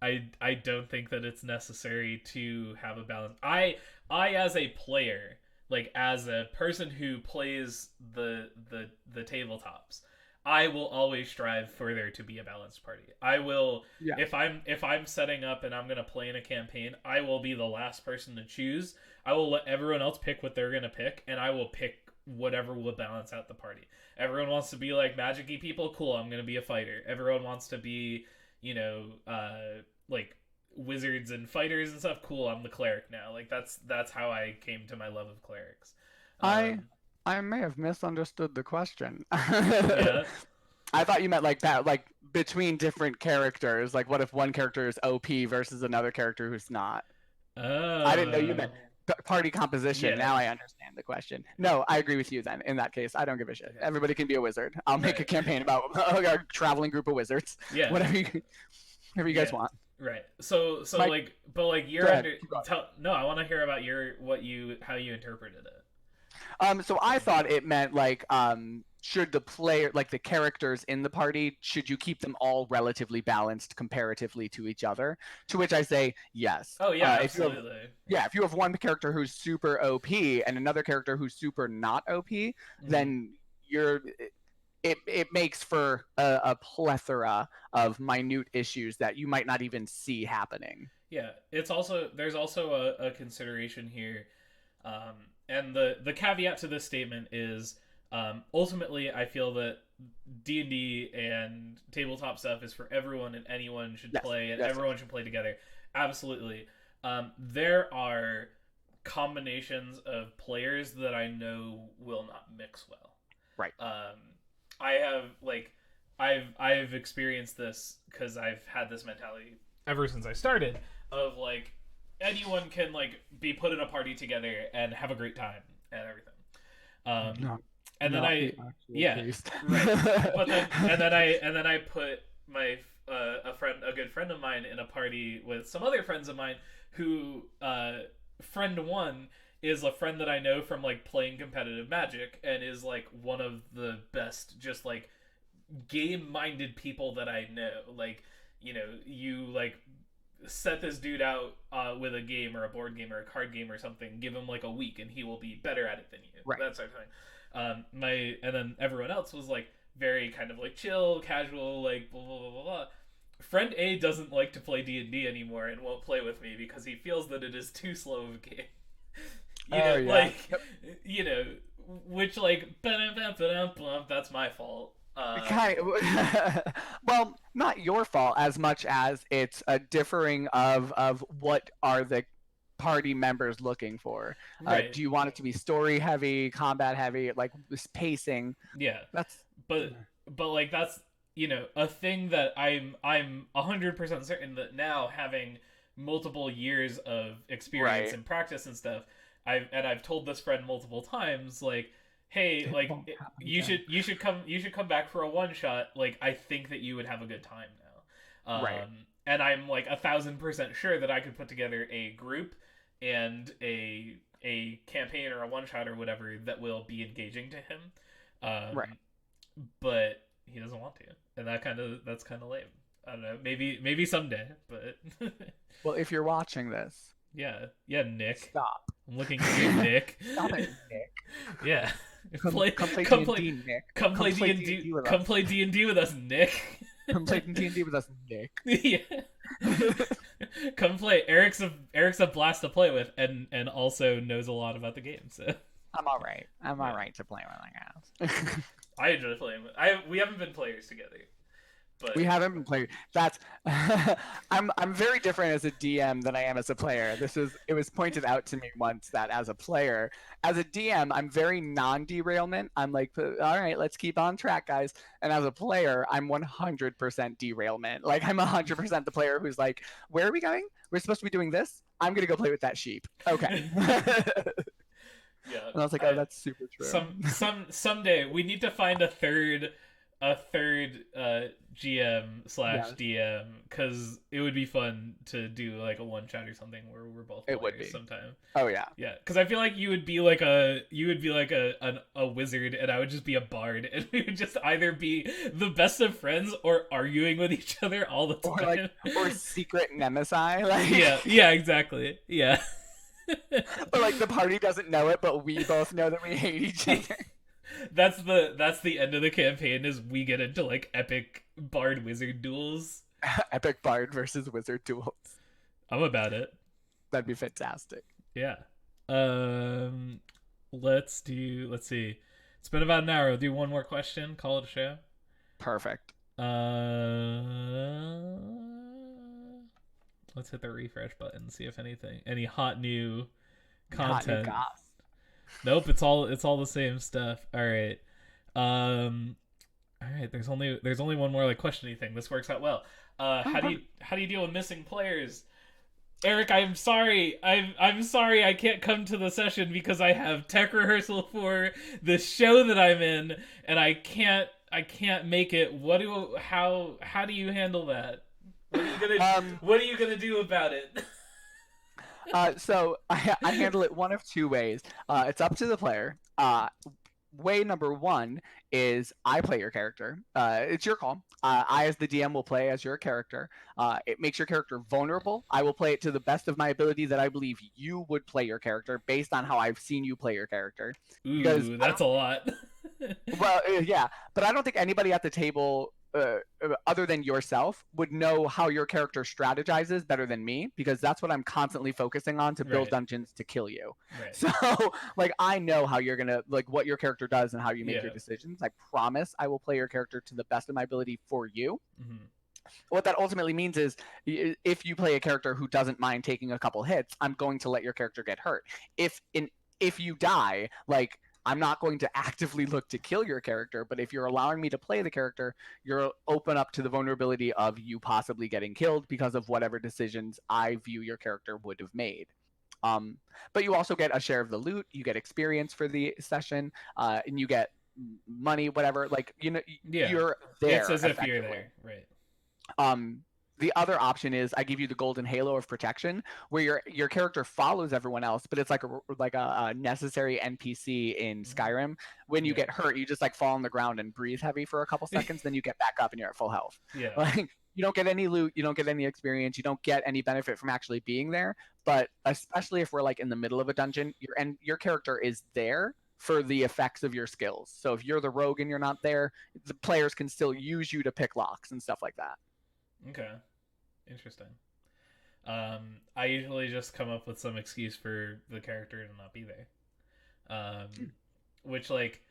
I don't think that it's necessary to have a balance. I as a player, like as a person who plays the tabletops, I will always strive for there to be a balanced party. I will, Yeah. if I'm setting up and I'm gonna play in a campaign, I will be the last person to choose. I will let everyone else pick what they're gonna pick, and I will pick whatever will balance out the party. Everyone wants to be like magic-y people, cool, I'm gonna be a fighter. Everyone wants to be, you know, like wizards and fighters and stuff, cool, I'm the cleric now. Like that's how I came to my love of clerics. I um I may have misunderstood the question. yeah. I thought you meant like that, like between different characters. Like, what if one character is OP versus another character who's not? I didn't know you meant Oh. party composition. Yeah. Now I understand the question. No, I agree with you then. In that case, I don't give a shit. Okay. Everybody can be a wizard. I'll make a Right. campaign about a traveling group of wizards. Yeah. Whatever you guys Yeah. want. Right. So Mike, like, but like go you're ahead. under. Tell, no, I want to hear about your what you how you interpreted it. So I thought it meant like, should the player, like the characters in the party, should you keep them all relatively balanced comparatively to each other? To which I say yes. Oh yeah, If you have, absolutely. yeah, if you have one character who's super OP and another character who's super not OP, Hmm. then you're it makes for a plethora of minute issues that you might not even see happening. Yeah, it's also there's also a consideration here, and the caveat to this statement is, ultimately I feel that D&D and tabletop stuff is for everyone and anyone should Yes, play and yes, yes. everyone should play together. Absolutely. There are combinations of players that I know will not mix well. Right. I have like I've experienced this because I've had this mentality ever since I started of like anyone can like be put in a party together and have a great time and everything. Um, Not, and then not I the actual yeah case. right, but then and then I put my a good friend of mine in a party with some other friends of mine who friend one is a friend that I know from like playing competitive Magic and is like one of the best just like game minded people that I know. Like, you know, you like set this dude out with a game or a board game or a card game or something, give him like a week and he will be better at it than you. Right. That sort of thing. My and then everyone else was like very kind of like chill, casual, like blah blah blah blah. Blah. Friend A doesn't like to play D&D anymore and won't play with me because he feels that it is too slow of a game. You Oh know, yeah. like, Yep. you know, which like that's my fault. Kind well, not your fault as much as it's a differing of what are the party members looking for. Right. Do you want it to be story heavy, combat heavy, like this pacing? Yeah. That's but like that's, you know, a thing that I'm 100% certain that now, having multiple years of experience right. and practice and stuff, I've told this friend multiple times like, hey, It like won't happen you again. should come back for a one shot. Like, I think that you would have a good time now. Right. And I'm like 1,000% sure that I could put together a group and a campaign or a one shot or whatever that will be engaging to him. Right. But he doesn't want to, and that's kind of lame. I don't know. Maybe someday, but Well, if you're watching this, yeah, Nick. stop. I'm looking at you, Nick. Stop it, Nick. Yeah, Come play come D&D, play, Nick. come play D and D&D D, with come us. play D&D with us, Nick. Come play D&D with us, Nick. Yeah, come play. Eric's a blast to play with, and also knows a lot about the game. So I'm all right. I'm all yeah, right to play with, I guess. I enjoy playing with. We haven't been players together. We but haven't been playing. That's I'm very different as a DM than I am as a player. It was pointed out to me once that as a DM, I'm very non-derailment. I'm like, all right, let's keep on track, guys. And as a player, I'm 100% derailment. Like I'm 100% the player who's like, where are we going? We're supposed to be doing this. I'm gonna go play with that sheep. Okay. yeah, And I was like, oh, that's super true. someday we need to find a third GM slash Yes, DM, because it would be fun to do like a one shot or something where we're both it would players be. sometime. Oh yeah. Yeah, because I feel like you would be like a wizard, and I would just be a bard, and we would just either be the best of friends or arguing with each other all the Or like time. or secret nemesis, like Yeah, exactly. Yeah. or like the party doesn't know it, but we both know that we hate each other. That's the end of the campaign, is we get into like epic bard wizard duels. Epic bard versus wizard duels. I'm about it. That'd be fantastic. Yeah. Um let's see. It's been about an hour. We'll do one more question, call it a show. Perfect. Uh let's hit the refresh button, see if any hot new Hot new content. goss. Nope, it's all the same stuff. All right. All right, there's only one more like questiony thing. This works out well. How do you deal with missing players? Eric, I'm sorry. I'm sorry I can't come to the session because I have tech rehearsal for the show that I'm in, and I can't make it. How do you handle that? What are you gonna do about it? So I handle it one of two ways. It's up to the player. Way number one is I play your character. It's your call. I, as the DM, will play as your character. It makes your character vulnerable. I will play it to the best of my ability that I believe you would play your character based on how I've seen you play your character. Because Ooh, that's a lot. well, yeah, but I don't think anybody at the table, other than yourself, would know how your character strategizes better than me, because that's what I'm constantly focusing on to build Right. dungeons to kill you. Right. So, like, I know how you're gonna, like, what your character does and how you make Yeah. your decisions. I promise I will play your character to the best of my ability for you. Mm-hmm. What that ultimately means is, if you play a character who doesn't mind taking a couple hits, I'm going to let your character get hurt. If you die, like, I'm not going to actively look to kill your character, but if you're allowing me to play the character, you're open up to the vulnerability of you possibly getting killed because of whatever decisions I view your character would have made. But you also get a share of the loot, you get experience for the session, and you get money, whatever. Like, Yeah. you're there. It's as if you're there, right? The other option is I give you the golden halo of protection, where your character follows everyone else, but it's like a necessary NPC in Skyrim. When you Yeah. get hurt, you just like fall on the ground and breathe heavy for a couple seconds, then you get back up and you're at full health. Yeah. Like, you don't get any loot, you don't get any experience, you don't get any benefit from actually being there. But especially if we're like in the middle of a dungeon, your character is there for the effects of your skills. So if you're the rogue and you're not there, the players can still use you to pick locks and stuff like that. Okay. Interesting. I usually just come up with some excuse for the character to not be there. Which like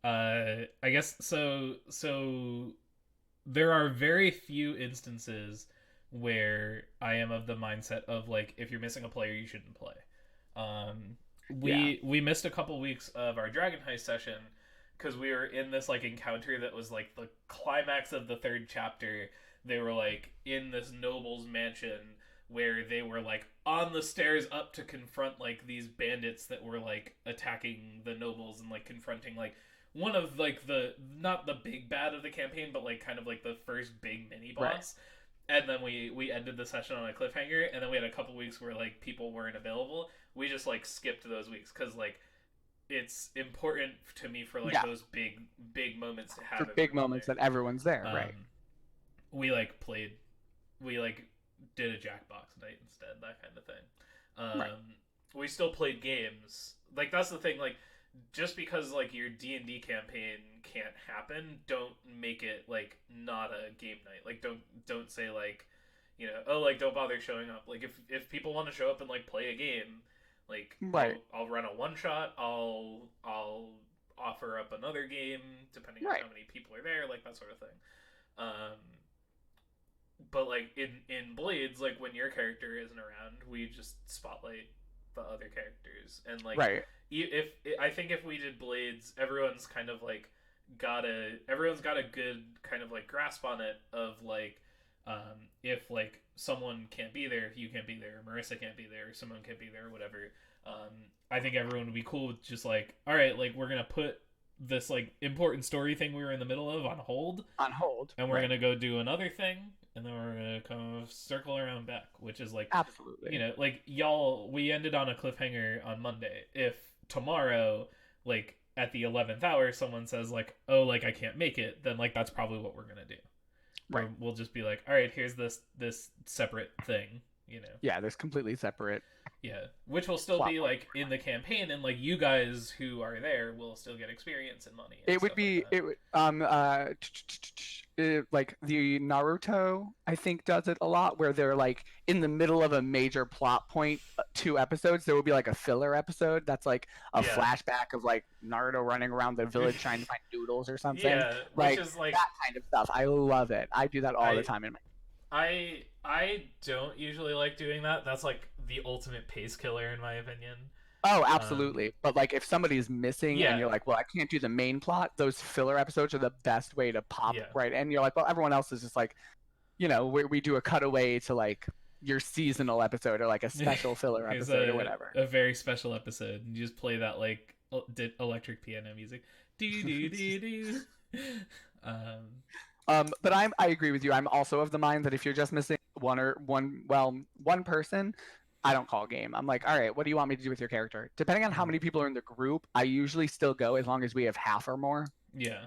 I guess so there are very few instances where I am of the mindset of like, if you're missing a player, you shouldn't play. We missed a couple weeks of our Dragon Heist session because we were in this like encounter that was like the climax of the third chapter. They were like in this noble's mansion where they were like on the stairs up to confront like these bandits that were like attacking the nobles and like confronting like one of like the, not the big bad of the campaign, but like kind of like the first big mini boss. Right. And then we ended the session on a cliffhanger, and then we had a couple weeks where like people weren't available. We just like skipped those weeks because like it's important to me for like those big moments to have, for big moments there. That everyone's there. Right. We like played, we like did a Jackbox night instead, that kind of thing. Right. We still played games. Like, that's the thing, like, just because like your D&D campaign can't happen, don't make it like not a game night. Like, don't say like, you know, oh, like, don't bother showing up. Like, if people want to show up and like play a game, like, right. I'll run a one shot. I'll offer up another game depending on how many people are there, like that sort of thing. but like in Blades, like when your character isn't around, we just spotlight the other characters, and like Right. if I think if we did Blades, everyone's kind of like everyone's got a good kind of like grasp on it of like if like someone can't be there, if you can't be there, Marissa can't be there, someone can't be there, whatever. I think everyone would be cool with just like, all right, like we're gonna put this like important story thing we were in the middle of on hold, On hold. and we're Right. gonna go do another thing, and then we're gonna kind of circle around back, which is like, Absolutely. like y'all, we ended on a cliffhanger on Monday. If tomorrow, like at the 11th hour, someone says like, oh, like I can't make it, then like that's probably what we're gonna do. Right. We'll just be like, all right, here's this separate thing, you know. Yeah, there's completely separate Yeah, which will still plot be points. like in the campaign, and like you guys who are there will still get experience and money and It would stuff like be that. it would like the Naruto I think does it a lot where they're like in the middle of a major plot point, 2 episodes there will be like a filler episode that's like a Yeah, flashback of like Naruto running around the village trying to find noodles or something, yeah, which like is like that kind of stuff. I love it. I do that all the I time in my. I don't usually like doing that. That's like the ultimate pace killer in my opinion. Oh, Um, absolutely. But like if somebody's missing and yeah, you're like, well, I can't do the main plot, those filler episodes are the best way to pop yeah. right in. You're like, well, everyone else is just like, we do a cutaway to like your seasonal episode or like a special filler Here's episode or whatever. a very special episode, and you just play that like did electric piano music. Do do do do. Um, But I agree with you. I'm also of the mind that if you're just missing one person, I don't call game. I'm like, all right, what do you want me to do with your character? Depending on how many people are in the group, I usually still go as long as we have half or more. yeah.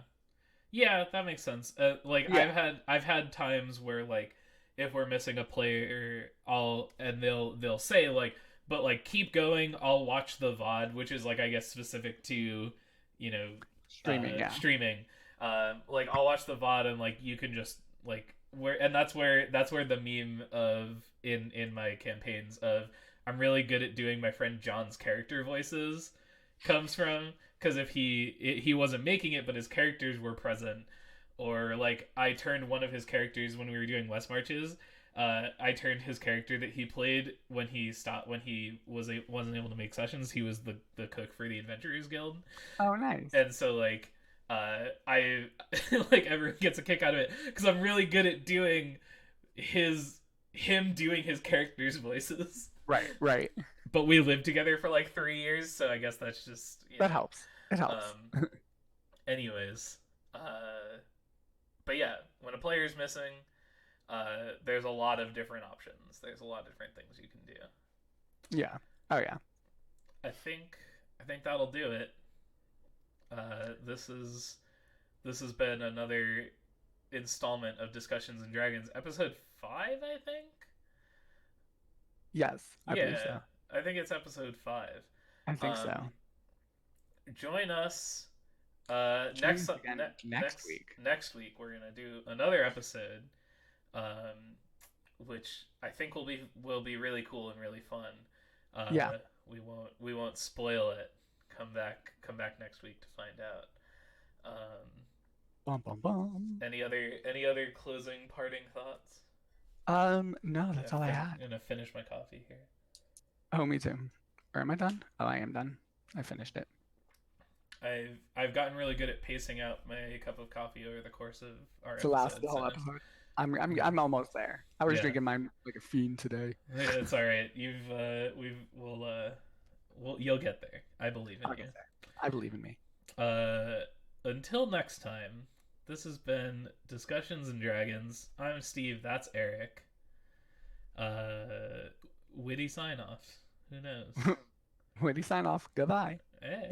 Yeah, that makes sense. Like Yeah, I've had times where like if we're missing a player, I'll and they'll say like, but like keep going. I'll watch the VOD, which is like I guess specific to, you know, streaming. Yeah, streaming. Like I'll watch the VOD and like you can just like where and that's where the meme of in my campaigns of I'm really good at doing my friend John's character voices comes from, because if he wasn't making it but his characters were present, or like I turned one of his characters when we were doing West Marches. I turned his character that he played when he stopped when he wasn't able to make sessions. He was the cook for the Adventurers Guild, oh, nice. and so like I like everyone gets a kick out of it because I'm really good at doing him doing his characters' voices. Right, right. But we lived together for like 3 years, so I guess that's just That helps. It helps. Um, anyways, but yeah, when a player's missing, there's a lot of different options. There's a lot of different things you can do. Yeah. Oh yeah. I think I think that'll do it. This has been another installment of Discussions and Dragons, episode 5, I think. Yes, I believe Yeah, so. I think it's episode 5. I think so. Um, join us Join us again next week. next week. We're gonna do another episode, um, which I think will be really cool and really fun. Yeah. We won't spoil it. Come back next week to find out. Bum bum bum. Any other closing parting thoughts? No, that's all I I'm had. gonna finish my coffee here. Oh, me too. Or am I done? Oh, I am done. I finished it. I've gotten really good at pacing out my cup of coffee over the course of our To last episode. the whole So episode. I'm almost there. I was yeah, drinking mine like a fiend today. it's all right. You'll get there. I believe in I'll you. get there. I believe in me. Uh, until next time, this has been Discussions and Dragons. I'm Steve. That's Eric. Witty sign off. Who knows? When you sign off, goodbye. Hey.